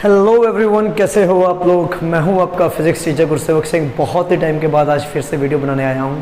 Hello everyone, कैसे हो आप लोग। मैं हूं आपका फिजिक्स टीचर गुरसेवक सिंह। बहुत ही टाइम के बाद आज फिर से वीडियो बनाने आया हूं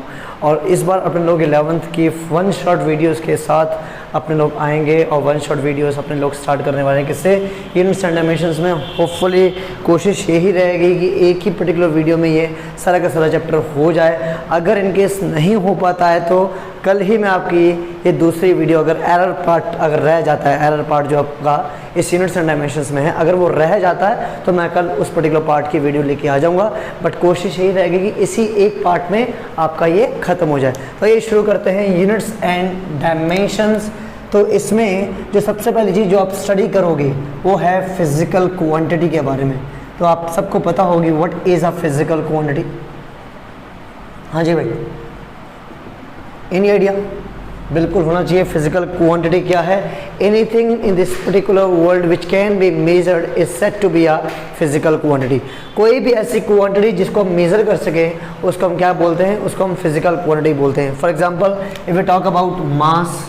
और इस बार अपने लोग 11th की वन शॉट वीडियोस के साथ अपने लोग आएंगे और वन शॉट वीडियोस अपने लोग स्टार्ट करने वाले हैं। किससे? यूनिट्स एंड डायमेंशंस में। होपफुली कोशिश यही रहेगी कि एक ही पर्टिकुलर वीडियो में ये सारा का सारा चैप्टर हो जाए। अगर इनकेस नहीं हो पाता है तो कल ही मैं आपकी ये दूसरी वीडियो, अगर एरर पार्ट अगर रह जाता है, एरर पार्ट जो आपका इस यूनिट्स एंड डायमेंशंस में है, अगर वो रह जाता है तो मैं कल उस पर्टिकुलर पार्ट की वीडियो लेके आ जाऊंगा। बट कोशिश यही रहेगी कि इसी एक पार्ट में आपका ये खत्म हो जाए। तो ये शुरू करते हैं यूनिट्स एंड डायमेंशंस। तो इसमें जो सबसे पहली चीज़ जो आप स्टडी करोगे वो है फिजिकल क्वांटिटी के बारे में। तो आप सबको पता होगी what is a physical quantity. हाँ जी भाई, एनी आइडिया? बिल्कुल होना चाहिए। फिजिकल क्वांटिटी क्या है? Anything in this particular world which can be measured is said to be a physical quantity. कोई भी ऐसी क्वांटिटी जिसको हम मेजर कर सके उसको हम क्या बोलते हैं? उसको हम फिजिकल क्वांटिटी बोलते हैं। For example if we talk about mass,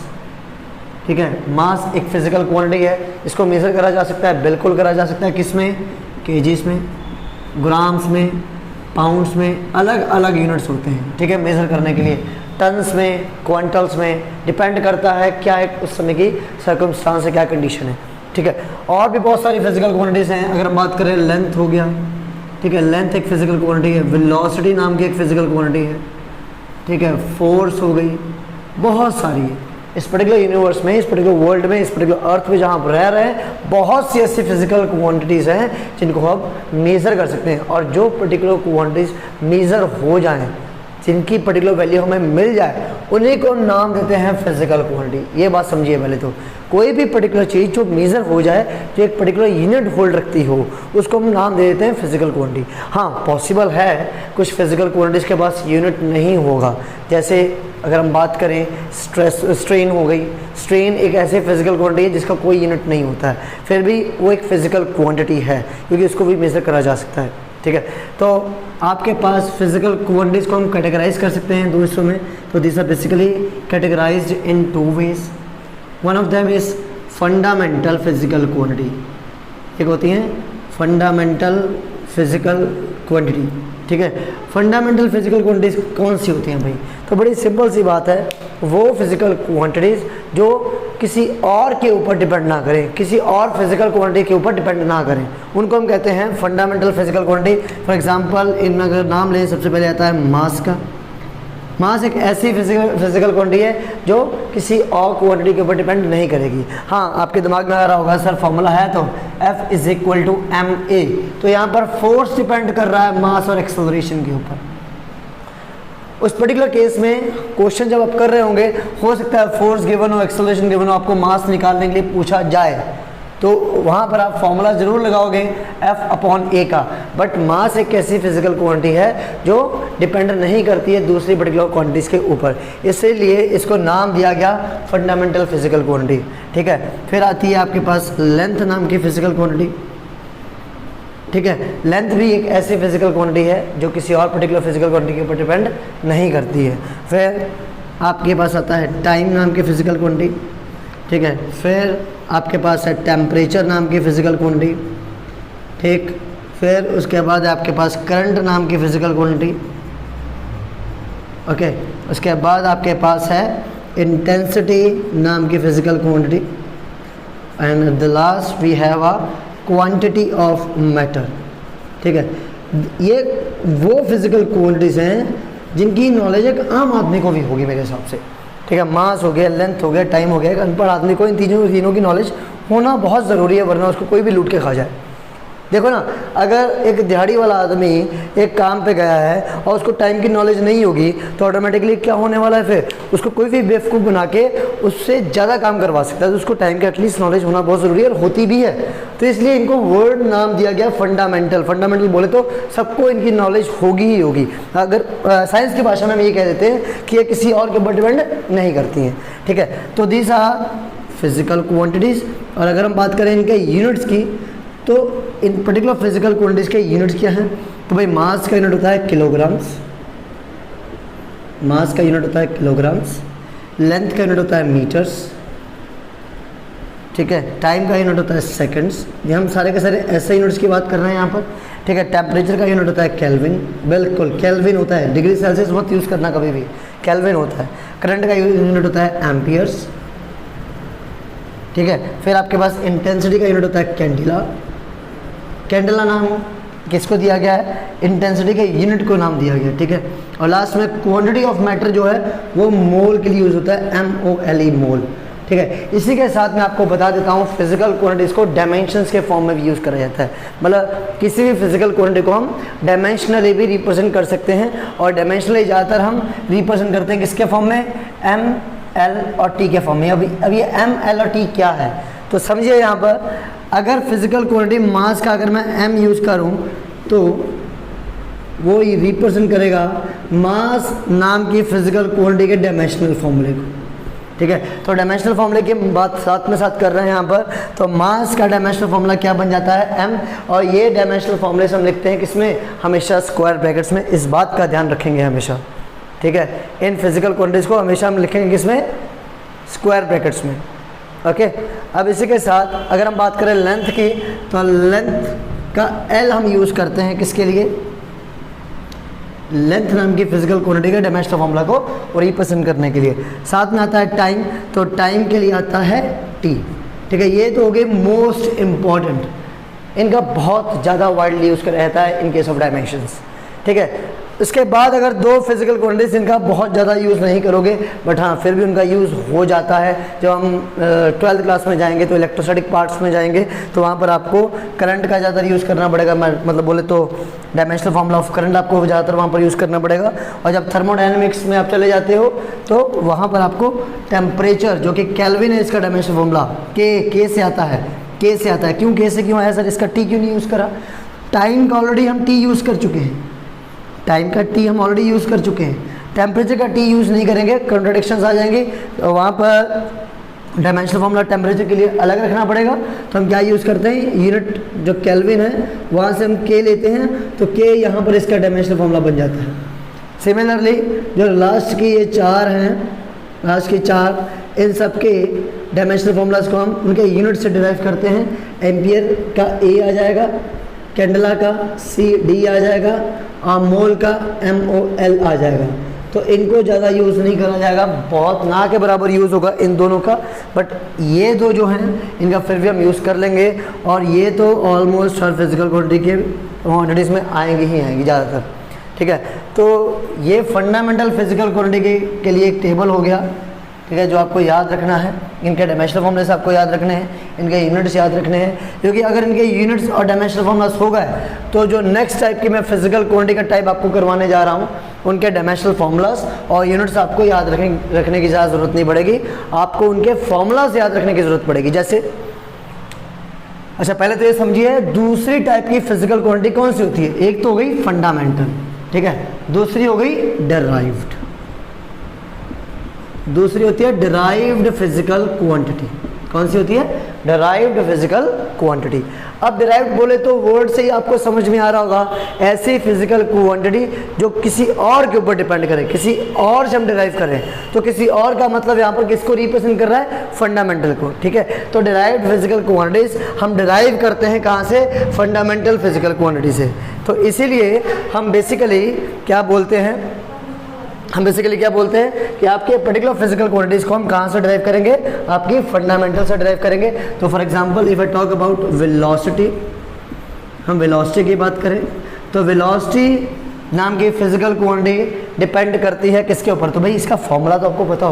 ठीक है, मास एक फिजिकल क्वांटिटी है। इसको मेजर करा जा सकता है, बिल्कुल करा जा सकता है। किस में? केजीस में, ग्राम्स में, पाउंड्स में, अलग अलग यूनिट्स होते हैं, ठीक है, मेजर करने के लिए। टन्स में, क्वांटल्स में, डिपेंड करता है क्या है उस समय की सर्कमस्टांस है, क्या कंडीशन है, ठीक है। और भी बहुत सारी फिजिकल क्वांटिटीज़ हैं। अगर हम बात करें, लेंथ हो गया, ठीक है, लेंथ एक फिजिकल क्वांटिटी है। वेलोसिटी नाम की एक फिजिकल क्वांटिटी है, ठीक है। फोर्स हो गई, बहुत सारी है इस पर्टिकुलर यूनिवर्स में, इस पर्टिकुलर वर्ल्ड में, इस पर्टिकुलर अर्थ में जहाँ आप रह रहे हैं। बहुत सी ऐसी फिजिकल क्वांटिटीज़ हैं जिनको आप मेज़र कर सकते हैं। और जो पर्टिकुलर क्वांटिटीज़ मेज़र हो जाएं, जिनकी पर्टिकुलर वैल्यू हमें मिल जाए, उन्हीं को नाम देते हैं फिजिकल क्वांटिटी। ये बात समझिए पहले तो। कोई भी पर्टिकुलर चीज़ जो मेज़र हो जाए, जो एक पर्टिकुलर यूनिट होल्ड रखती हो, उसको हम नाम दे देते हैं फिजिकल क्वांटिटी। हाँ, पॉसिबल है कुछ फिजिकल क्वांटिटीज़ के पास यूनिट नहीं होगा। जैसे अगर हम बात करें स्ट्रेन हो गई। स्ट्रेन एक ऐसे फिजिकल क्वांटिटी है जिसका कोई यूनिट नहीं होता है, फिर भी वो एक फिजिकल क्वांटिटी है क्योंकि उसको भी मेज़र करा जा सकता है, ठीक है। तो आपके पास फिजिकल क्वांटिटीज़ को हम कैटेगराइज कर सकते हैं दो हिस्सों में। तो this are basically categorised in two ways. One of them is fundamental physical quantity. एक होती हैं फंडामेंटल फिजिकल क्वांटिटी, ठीक है। फंडामेंटल फिजिकल क्वांटिटीज़ कौन सी होती हैं भाई? तो बड़ी सिंपल सी बात है, वो फिजिकल क्वांटिटीज़ जो किसी और के ऊपर डिपेंड ना करें, किसी और फिजिकल क्वांटिटी के ऊपर डिपेंड ना करें, उनको हम कहते हैं fundamental physical quantity. For example इनमें अगर नाम लें, सबसे पहले आता है मास का। मास एक ऐसी फिजिकल क्वांटिटी है जो किसी और क्वांटिटी के ऊपर डिपेंड नहीं करेगी। हाँ, आपके दिमाग में आ रहा होगा सर फॉर्मूला है तो F is equal to ma। तो यहाँ पर फोर्स डिपेंड कर रहा है मास और एक्सेलरेशन के ऊपर। उस पर्टिकुलर केस में क्वेश्चन जब आप कर रहे होंगे, हो सकता है फोर्स गिवन हो, एक्सेलरेशन गिवन हो, आपको मास निकालने के लिए पूछा जाए, तो वहाँ पर आप फॉर्मूला ज़रूर लगाओगे F/a का। बट मास एक ऐसी फिजिकल क्वांटिटी है जो डिपेंड नहीं करती है दूसरी पर्टिकुलर क्वांटिटीज़ के ऊपर, इसीलिए इसको नाम दिया गया फंडामेंटल फिजिकल क्वांटिटी, ठीक है। फिर आती है आपके पास लेंथ नाम की फिजिकल क्वांटिटी, ठीक है। लेंथ भी एक ऐसी फिजिकल क्वांटिटी है जो किसी और पर्टिकुलर फिजिकल क्वांटिटी के ऊपर डिपेंड नहीं करती है। फिर आपके पास आता है टाइम नाम की फिजिकल क्वांटिटी, ठीक है। फिर आपके पास है टेम्परेचर नाम की फिजिकल क्वांटिटी, ठीक। फिर उसके बाद आपके पास करंट नाम की फिजिकल क्वांटिटी, ओके। उसके बाद आपके पास है इंटेंसिटी नाम की physical quantity and the last we have a quantity of matter, ठीक है। ये वो फिजिकल क्वांटिटीज़ हैं जिनकी नॉलेज एक आम आदमी को भी होगी मेरे हिसाब से, ठीक है। मास हो गया, लेंथ हो गया, टाइम हो गया। एक अनपढ़ आदमी को इन तीनों की नॉलेज होना बहुत ज़रूरी है, वरना उसको कोई भी लूट के खा जाए। देखो ना, अगर एक दिहाड़ी वाला आदमी एक काम पे गया है और उसको टाइम की नॉलेज नहीं होगी तो ऑटोमेटिकली क्या होने वाला है? फिर उसको कोई भी बेवकूफ़ बना के उससे ज़्यादा काम करवा सकता है। तो उसको टाइम की एटलीस्ट नॉलेज होना बहुत ज़रूरी है और होती भी है। तो इसलिए इनको वर्ड नाम दिया गया फंडामेंटल। फंडामेंटल बोले तो सबको इनकी नॉलेज होगी ही होगी। अगर साइंस की भाषा में हम ये कह देते हैं कि ये किसी और के ऊपर डिपेंड नहीं करती हैं, ठीक है। तो दीज आर फिजिकल क्वांटिटीज़। और अगर हम बात करें इनके यूनिट्स की, तो इन पर्टिकुलर फिजिकल क्वांटिटीज़ के यूनिट्स क्या हैं? तो भाई मास का यूनिट होता है किलोग्राम्स, मास का यूनिट होता है किलोग्राम्स। लेंथ का यूनिट होता है मीटर्स, ठीक है। टाइम का यूनिट होता है सेकंड्स, ये हम सारे के सारे ऐसे यूनिट्स की बात कर रहे हैं यहाँ पर, ठीक है। टेम्परेचर का यूनिट होता है केल्विन, बिल्कुल केल्विन होता है, डिग्री सेल्सियस मत यूज़ करना कभी भी, केल्विन होता है। करंट का यूनिट होता है एम्पियर्स, ठीक है। फिर आपके पास इंटेंसिटी का यूनिट होता है कैंडिला, कैंडिला नाम किसको दिया गया है, इंटेंसिटी के यूनिट को नाम दिया गया, ठीक है। और लास्ट में क्वांटिटी ऑफ मैटर जो है वो मोल के लिए यूज़ होता है, MOLE मोल, ठीक है। इसी के साथ मैं आपको बता देता हूँ फिजिकल क्वांटिटीज़ को डायमेंशंस के फॉर्म में भी यूज़ करा जाता है, मतलब किसी भी फिजिकल क्वांटिटी को हम डायमेंशनली भी रिप्रेजेंट कर सकते हैं, और डायमेंशनली ज़्यादातर हम रिप्रेजेंट करते हैं किसके फॉर्म में, M, L और T के फॉर्म में। अब ये M, L और T क्या है तो समझिए, यहाँ पर अगर फिजिकल क्वांटिटी मास का अगर मैं M यूज़ करूँ तो वो रिप्रेजेंट करेगा मास नाम की फिजिकल क्वांटिटी के डायमेंशनल फॉर्मूले को, ठीक है। तो डायमेंशनल फॉर्मूले की बात साथ कर रहे हैं यहाँ पर, तो मास का डायमेंशनल फॉर्मूला क्या बन जाता है, M, और ये डायमेंशनल फॉर्मूले से हम लिखते हैं किसमें, हमेशा स्क्वायर ब्रैकेट्स में। इस बात का ध्यान रखेंगे हमेशा, ठीक है। इन फिजिकल क्वांटिटीज़ को हमेशा हम लिखेंगे किसमें, स्क्वायर ब्रैकेट्स में, ओके। अब इसी के साथ अगर हम बात करें लेंथ की, तो लेंथ का L हम यूज़ करते हैं किसके लिए, लेंथ नाम की फिजिकल क्वांटिटी के डायमेंशनल फॉर्मूला को रिप्रेजेंट करने के लिए। साथ में आता है टाइम, तो टाइम के लिए आता है T, ठीक है। ये तो हो गए मोस्ट इम्पॉर्टेंट, इनका बहुत ज़्यादा वाइडली यूज़ कर रहता है इन केस ऑफ डायमेंशंस, ठीक है। इसके बाद अगर दो फिजिकल क्वांटिटीज इनका बहुत ज़्यादा यूज़ नहीं करोगे, बट हाँ फिर भी उनका यूज़ हो जाता है। जब हम 12th क्लास में जाएंगे तो इलेक्ट्रोस्टैटिक पार्ट्स में जाएंगे तो वहाँ पर आपको करंट का ज़्यादातर यूज़ करना पड़ेगा, मतलब बोले तो डायमेंशनल फॉर्मूला ऑफ करंट आपको ज़्यादातर वहाँ पर यूज़ करना पड़ेगा। और जब थर्मोडायनेमिक्स में आप चले जाते हो तो वहाँ पर आपको टेम्परेचर, जो कि केल्विन है, इसका डायमेंशनल फॉर्मूला के से आता है, के से आता है। क्यों के से क्यों आया सर, इसका टी क्यों नहीं यूज़ करा, टाइम का ऑलरेडी हम टी यूज़ कर चुके हैं, टाइम का टी हम ऑलरेडी यूज़ कर चुके हैं, टेम्परेचर का टी यूज़ नहीं करेंगे, कॉन्ट्रडिक्शंस आ जाएंगे, तो वहाँ पर डायमेंशनल फॉर्मूला टेम्परेचर के लिए अलग रखना पड़ेगा। तो हम क्या यूज़ करते हैं, यूनिट जो केल्विन है वहाँ से हम के लेते हैं, तो के यहाँ पर इसका डायमेंशनल फॉर्मूला बन जाता है। सिमिलरली जो लास्ट की ये चार हैं, लास्ट के चार, इन सब के डायमेंशनल फॉर्मूलाज को हम उनके यूनिट से डिराइव करते हैं। एम्पियर का ए आ जाएगा, कैंडला का CD आ जाएगा, और मोल का MOL आ जाएगा। तो इनको ज़्यादा यूज़ नहीं करा जाएगा, बहुत ना के बराबर यूज़ होगा इन दोनों का, बट ये दो जो हैं इनका फिर भी हम यूज़ कर लेंगे। और ये तो ऑलमोस्ट हर फिजिकल क्वांटिटी के क्वांटिटीज़ में आएंगी ही आएंगी ज़्यादातर, ठीक है। तो ये फंडामेंटल फिजिकल क्वांटिटी के लिए एक टेबल हो गया, ठीक है, जो आपको याद रखना है। इनके डायमेंशनल फॉर्मूले से आपको याद रखने हैं, इनके यूनिट्स याद रखने हैं, क्योंकि अगर इनके यूनिट्स और डायमेंशनल फॉर्मूलास हो गए तो जो नेक्स्ट टाइप की मैं फिजिकल क्वांटिटी का टाइप आपको करवाने जा रहा हूँ, उनके डायमेंशनल फॉर्मूलास और यूनिट्स आपको याद रखने की ज़्यादा ज़रूरत नहीं पड़ेगी, आपको उनके फॉर्मूलास याद रखने की ज़रूरत पड़ेगी। जैसे अच्छा, पहले तो ये समझिए दूसरी टाइप की फिजिकल क्वांटिटी कौन सी होती है। एक तो हो गई फंडामेंटल, ठीक है, दूसरी हो गई डेराइव्ड, दूसरी होती है डिराइव्ड फिजिकल क्वांटिटी। कौन सी होती है, डिराइव्ड फिजिकल क्वांटिटी। अब डिराइव्ड बोले तो वर्ड से ही आपको समझ में आ रहा होगा, ऐसी फिजिकल क्वांटिटी जो किसी और के ऊपर डिपेंड करे, किसी और से हम डिराइव करें, तो किसी और का मतलब यहाँ पर किसको रिप्रेजेंट कर रहा है, फंडामेंटल को, ठीक है। तो डिराइव्ड फिजिकल क्वांटिटीज हम डिराइव करते हैं कहाँ से, फंडामेंटल फिजिकल क्वांटिटी से। तो इसीलिए हम बेसिकली क्या बोलते हैं, कि आपके पर्टिकुलर फिजिकल क्वांटिटीज़ को हम कहाँ से ड्राइव करेंगे, आपकी फंडामेंटल से ड्राइव करेंगे। तो for example if I talk about velocity, हम वेलोसिटी की बात करें तो वेलोसिटी नाम की फिजिकल क्वांटिटी डिपेंड करती है किसके ऊपर, तो भाई इसका फॉर्मूला तो आपको पता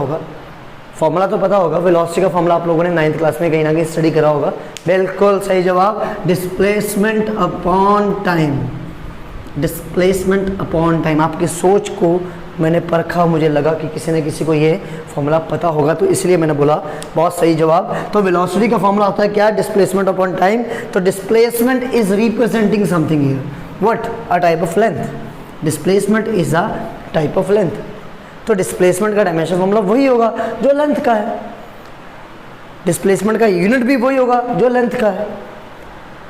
होगा, वेलोसिटी का फॉर्मूला आप लोगों ने 9th क्लास में कहीं ना कहीं स्टडी करा होगा। बिल्कुल सही जवाब, displacement upon time, displacement upon time. आपकी सोच को मैंने परखा, मुझे लगा कि किसी न किसी को ये फॉर्मूला पता होगा, तो इसलिए मैंने बोला बहुत सही जवाब। तो वेलोसिटी का फॉर्मूला होता है क्या, डिस्प्लेसमेंट अपॉन टाइम। तो displacement is representing something here, what, a type of length. Displacement is a type of length. तो डिस्प्लेसमेंट का डायमेंशन फॉर्मूला वही होगा जो लेंथ का है, डिस्प्लेसमेंट का यूनिट भी वही होगा जो लेंथ का है।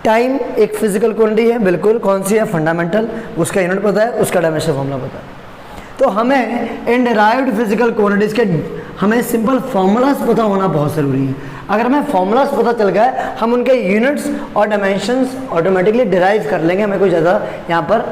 टाइम एक फिजिकल क्वांटिटी है, बिल्कुल, कौन सी है, फंडामेंटल, उसका यूनिट पता है, उसका डायमेंशन फॉर्मूला पता है। तो हमें इन डिराइव्ड फिजिकल क्वांटिटीज़ के हमें सिंपल फॉर्मूलाज पता होना बहुत ज़रूरी है। अगर हमें फॉर्मूलाज पता चल गया, हम उनके यूनिट्स और डायमेंशंस ऑटोमेटिकली डिराइव कर लेंगे। हमें कोई ज़्यादा यहाँ पर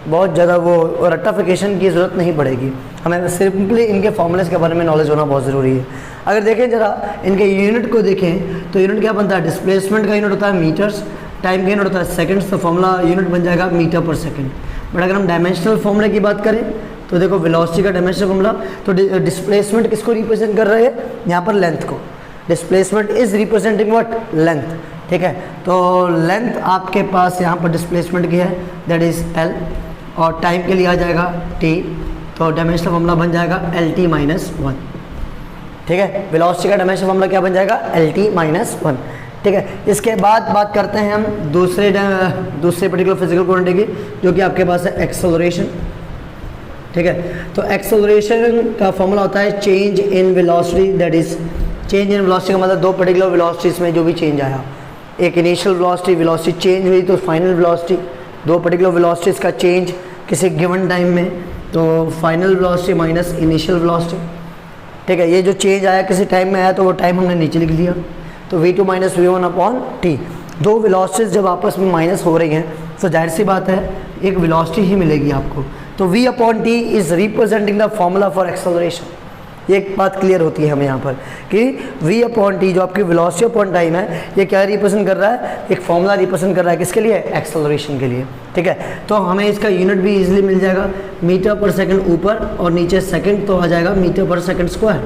बहुत ज़्यादा वो रेक्टिफिकेशन की ज़रूरत नहीं पड़ेगी। हमें सिंपली इनके फॉर्मूलेस के बारे में नॉलेज होना बहुत ज़रूरी है। अगर देखें ज़रा इनके यूनिट को देखें तो यूनिट क्या बनता है, डिस्प्लेसमेंट का यूनिट होता है मीटर्स, टाइम का यूनिट होता है सेकंड्स, तो फॉर्मूला यूनिट बन जाएगा मीटर पर सेकंड। बट अगर हम डायमेंशनल फॉर्मूले की बात करें तो देखो वेलोसिटी का डायमेंशनल फॉर्मूला, तो डिस्प्लेसमेंट किसको रिप्रेजेंट कर रहे हैं, यहाँ पर लेंथ को। Displacement is representing what, length, ठीक है। तो लेंथ आपके पास यहाँ पर डिस्प्लेसमेंट की है, दैट इज एल, और टाइम के लिए आ जाएगा टी, तो डायमेंशनल फॉर्मूला बन जाएगा एल टी माइनस वन, ठीक है। वेलोसिटी का डायमेंशनल फॉर्मूला क्या बन जाएगा, एल टी माइनस वन, ठीक है। इसके बाद बात करते हैं हम दूसरे पर्टिकुलर फिजिकल क्वांटिटी की, जो कि आपके पास है एक्सेलरेशन, ठीक है। तो एक्सेलरेशन का फॉर्मूला होता है change in velocity, that is change in velocity का मतलब दो पर्टिकुलर वेलोसिटीज में जो भी चेंज आया, एक इनिशियल वेलोसिटी चेंज हुई तो फाइनल वेलोसिटी, दो पर्टिकुलर वेलोसिटीज़ का चेंज किसी गिवन टाइम में, तो final velocity minus initial velocity, ठीक है। ये जो चेंज आया किसी टाइम में आया तो वो टाइम हमने नीचे लिख लिया, तो v2 minus v1 upon T. दो वेलोसिटीज़ जब आपस में माइनस हो रही हैं तो जाहिर सी बात है एक वेलोसिटी ही मिलेगी आपको। तो v upon T is representing the formula for acceleration. ये एक बात क्लियर होती है हमें यहाँ पर कि v अपॉन टी जो आपकी वेलोसिटी अपॉन टाइम है, ये क्या रिप्रेजेंट कर रहा है, एक फॉर्मूला रिप्रेजेंट कर रहा है किसके लिए, एक्सेलरेशन के लिए, ठीक है। तो हमें इसका यूनिट भी इजीली मिल जाएगा, मीटर पर सेकंड ऊपर और नीचे सेकंड, तो आ जाएगा मीटर पर सेकंड स्क्वायर।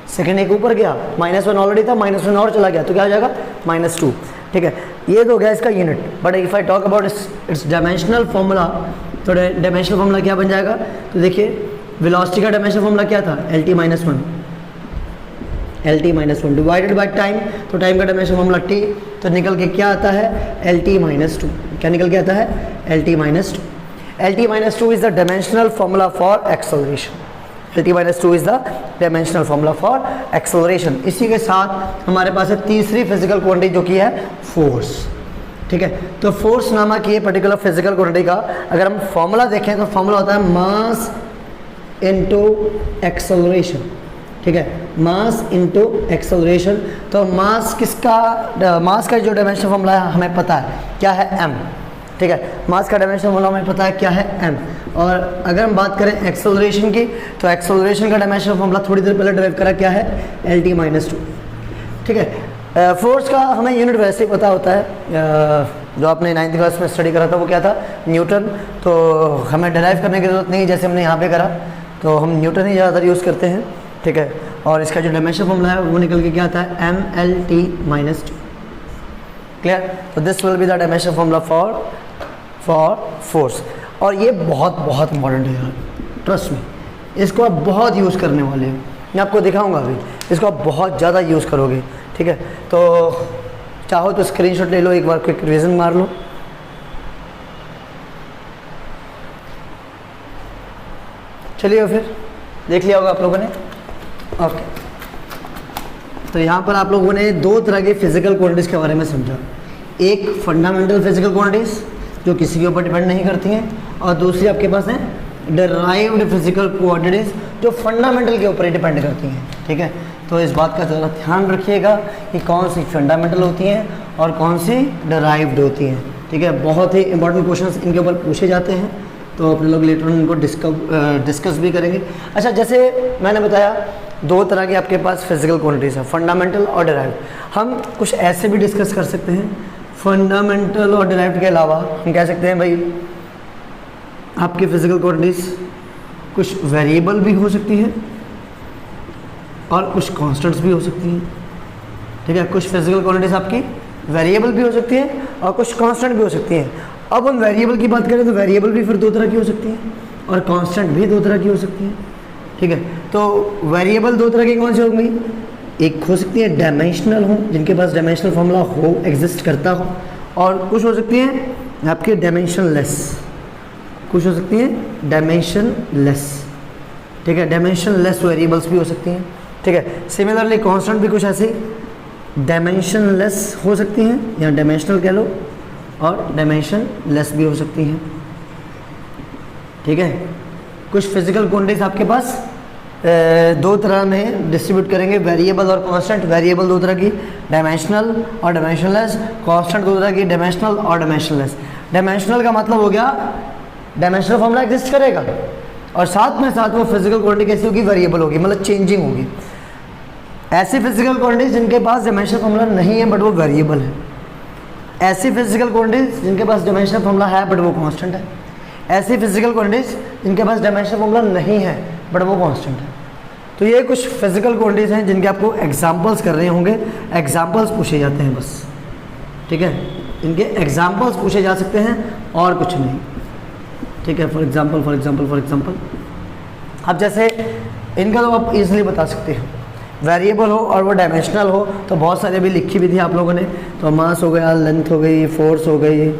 सेकंड एक ऊपर गया, -1 ऑलरेडी था, -1 और चला गया तो क्या आ जाएगा, -2, ठीक है। ये तो हो गया इसका unit. But if I talk about it's dimensional formula, तो डायमेंशनल फॉर्मूला क्या बन जाएगा, तो देखिए वेलोसिटी का डायमेंशनल फॉर्मूला क्या था, L T minus one divided by time, तो टाइम का डायमेंशनल फॉर्मूला टी, तो निकल के क्या आता है, एल टी माइनस टू। क्या निकल के आता है, L T minus to. L T minus two is the dimensional formula for acceleration. L T minus two is the dimensional formula for acceleration. इसी के साथ हमारे पास है तीसरी फिजिकल क्वांटिटी जो कि है फोर्स, ठीक है। तो फोर्स नामक ये पर्टिकुलर फिजिकल क्वांटिटी का अगर हम फॉर्मूला देखें तो फॉर्मूला होता है मास इनटू एक्सेलरेशन, ठीक है, मास इनटू एक्सेलरेशन। तो मास किसका, मास का जो डायमेंशनल फॉर्मूला है हमें पता है क्या है, m, ठीक है। मास का डायमेंशनल फॉर्मूला हमें पता है क्या है, m। और अगर हम बात करें एक्सेलरेशन की, तो एक्सेलरेशन का डायमेंशनल फॉर्मूला थोड़ी देर पहले ड्राइव करा, क्या है, एल टी माइनस टू, ठीक है। फोर्स का हमें यूनिट वैसे ही पता होता है, जो आपने 9th क्लास में स्टडी करा था वो क्या था, न्यूटन। तो हमें डिराइव करने की जरूरत नहीं, जैसे हमने यहाँ पे करा तो हम न्यूटन ही ज़्यादातर यूज़ करते हैं, ठीक है। और इसका जो डायमेंशनल फॉर्मूला है वो निकल के क्या आता है, M L T minus two, clear. तो this will be the dimensional formula for force. और ये बहुत बहुत इंपॉर्टेंट है यार, ट्रस्ट में, इसको आप बहुत यूज़ करने वाले हो, मैं आपको दिखाऊंगा अभी, इसको आप बहुत ज़्यादा यूज़ करोगे, ठीक है। तो चाहो तो स्क्रीनशॉट ले लो, एक बार क्विक रिवीजन मार लो। चलिए फिर देख लिया होगा आप लोगों ने, ओके। तो यहाँ पर आप लोगों ने दो तरह के फिजिकल क्वांटिटीज़ के बारे में समझा, एक फंडामेंटल फिजिकल क्वांटिटीज़ जो किसी के ऊपर डिपेंड नहीं करती हैं, और दूसरी आपके पास है डिराइव्ड फिजिकल क्वांटिटीज़ जो फंडामेंटल के ऊपर ही डिपेंड करती हैं, ठीक है। तो इस बात का ज़रा ध्यान रखिएगा कि कौन सी फंडामेंटल होती हैं और कौन सी डिराइव्ड होती हैं, ठीक है। बहुत ही इंपॉर्टेंट क्वेश्चंस इनके ऊपर पूछे जाते हैं, तो अपने लोग लेटर इनको डिस्कस भी करेंगे। अच्छा, जैसे मैंने बताया दो तरह की आपके पास फिजिकल क्वांटिटीज़ हैं, फंडामेंटल और डिराइव्ड। हम कुछ ऐसे भी डिस्कस कर सकते हैं, फंडामेंटल और डिराइव्ड के अलावा हम कह सकते हैं भाई आपकी फिजिकल क्वांटिटीज़ कुछ वेरिएबल भी हो सकती हैं और कुछ कांस्टेंट्स भी हो सकती हैं, ठीक है। कुछ फिजिकल क्वांटिटीज़ आपकी वेरिएबल भी हो सकती हैं और कुछ कांस्टेंट भी हो सकती हैं। अब हम वेरिएबल की बात करें तो वेरिएबल भी फिर दो तरह की हो सकती हैं और कांस्टेंट भी दो तरह की हो सकती हैं, ठीक है। तो वेरिएबल दो तरह की कौन सी होंगी, एक हो सकती है डायमेंशनल हो, जिनके पास डायमेंशनल फॉर्मूला हो, एग्जिस्ट करता हो, और कुछ हो सकती हैं आपके डायमेंशनलेस, कुछ हो सकती हैं डायमेंशनलेस, ठीक है। डायमेंशनलेस वेरिएबल्स भी हो सकती हैं, ठीक है। सिमिलरली कांस्टेंट भी कुछ ऐसे डायमेंशनलेस हो सकती हैं या डायमेंशनल कह लो, और डायमेंशनलेस भी हो सकती हैं, ठीक है। कुछ फिजिकल क्वांटिटीज आपके पास दो तरह में डिस्ट्रीब्यूट करेंगे, वेरिएबल और कांस्टेंट। वेरिएबल दो तरह की, डायमेंशनल और डायमेंशनलेस। कांस्टेंट दो तरह की, डायमेंशनल और डायमेंशनलेस। डायमेंशनल का मतलब हो गया डायमेंशनल फॉर्मूला एग्जिस्ट करेगा और साथ में साथ वो फिजिकल क्वांटिटी कैसी होगी, वेरिएबल होगी, मतलब चेंजिंग होगी। ऐसी फिजिकल क्वांटिटीज जिनके पास डायमेंशनल फॉर्मूला नहीं है बट वो वेरिएबल है। ऐसी फिजिकल क्वांटिटीज जिनके पास डायमेंशनल फॉर्मूला है बट वो कांस्टेंट है। ऐसी फिजिकल क्वांटिटीज जिनके पास डायमेंशनल फॉर्मूला नहीं है बट वो कांस्टेंट है। तो ये कुछ फिजिकल क्वांटिटीज हैं जिनके आपको एग्जांपल्स कर रहे होंगे, एग्जांपल्स पूछे जाते हैं बस, ठीक है। इनके एग्जांपल्स पूछे जा सकते हैं और कुछ नहीं, ठीक है। फॉर एग्जांपल अब जैसे इनका तो आप इजीली बता सकते हो, वेरिएबल हो और वो डायमेंशनल हो तो बहुत सारी अभी लिखी भी थी आप लोगों ने। तो मास हो गया, लेंथ हो गई, फोर्स हो गई,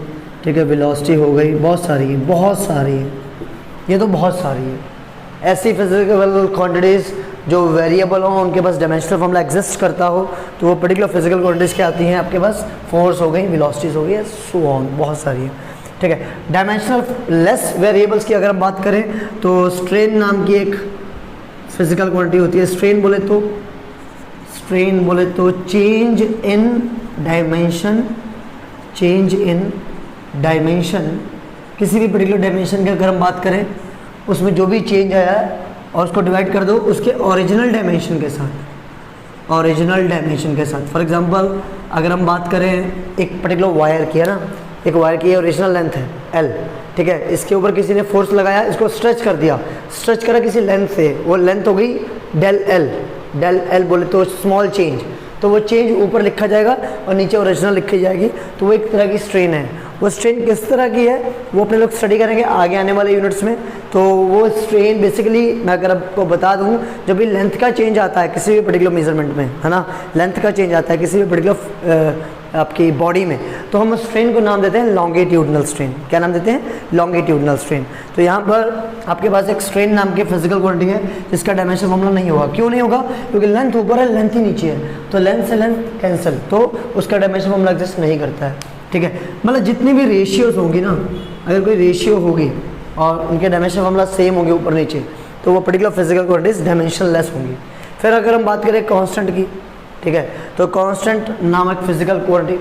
ठीक है, वेलोसिटी हो गई, बहुत सारी है, ये तो बहुत सारी है। ऐसी फिजिकल क्वांटिटीज़ जो वेरिएबल हो, उनके पास डायमेंशनल फॉर्मूला एग्जिस्ट करता हो, तो वो पर्टिकुलर फिजिकल क्वांटिटीज़ क्या आती हैं आपके पास, फोर्स हो गई, वेलोसिटीज हो गई, सो ऑन, बहुत सारी है, ठीक है। डायमेंशनल लेस वेरिएबल्स की अगर हम बात करें तो स्ट्रेन नाम की एक फिजिकल क्वांटिटी होती है। स्ट्रेन बोले तो चेंज इन डायमेंशन, किसी भी पर्टिकुलर डायमेंशन की अगर हम बात करें, उसमें जो भी चेंज आया है और उसको डिवाइड कर दो उसके ओरिजिनल डायमेंशन के साथ। फॉर एग्जांपल अगर हम बात करें एक पर्टिकुलर वायर की, है ना, एक वायर की ओरिजिनल लेंथ है L, ठीक है। इसके ऊपर किसी ने फोर्स लगाया, इसको स्ट्रेच करा किसी लेंथ से, वो लेंथ हो गई डेल L बोले तो स्मॉल चेंज, तो वो चेंज ऊपर लिखा जाएगा और नीचे ओरिजिनल लिखी जाएगी, तो वो एक तरह की स्ट्रेन है। वो स्ट्रेन किस तरह की है वो अपने लोग स्टडी करेंगे आगे आने वाले यूनिट्स में। तो वो स्ट्रेन बेसिकली मैं अगर आपको बता दूं, जब भी लेंथ का चेंज आता है किसी भी पर्टिकुलर मेजरमेंट में, है ना, लेंथ का चेंज आता है किसी भी पर्टिकुलर आपकी बॉडी में, तो हम स्ट्रेन को नाम देते हैं लॉन्गिट्यूडनल स्ट्रेन। क्या नाम देते हैं, लॉन्गिट्यूडनल स्ट्रेन। तो यहाँ पर आपके पास एक स्ट्रेन नाम की फिजिकल क्वांटिटी है जिसका डायमेंशन फॉर्मूला नहीं होगा। क्यों नहीं होगा, क्योंकि लेंथ ऊपर है, लेंथ ही नीचे है, तो लेंथ से लेंथ कैंसिल, तो उसका डायमेंशन फॉर्मूला एग्जिस्ट नहीं करता है, ठीक है। मतलब जितनी भी रेशियोज होंगी ना, अगर कोई रेशियो होगी और उनके डायमेंशन फॉर्मूला सेम होंगे ऊपर नीचे, तो वो particular physical quantities dimension less होंगी। फिर अगर हम बात करें कांस्टेंट की, ठीक है, तो कांस्टेंट नामक फिजिकल क्वांटिटी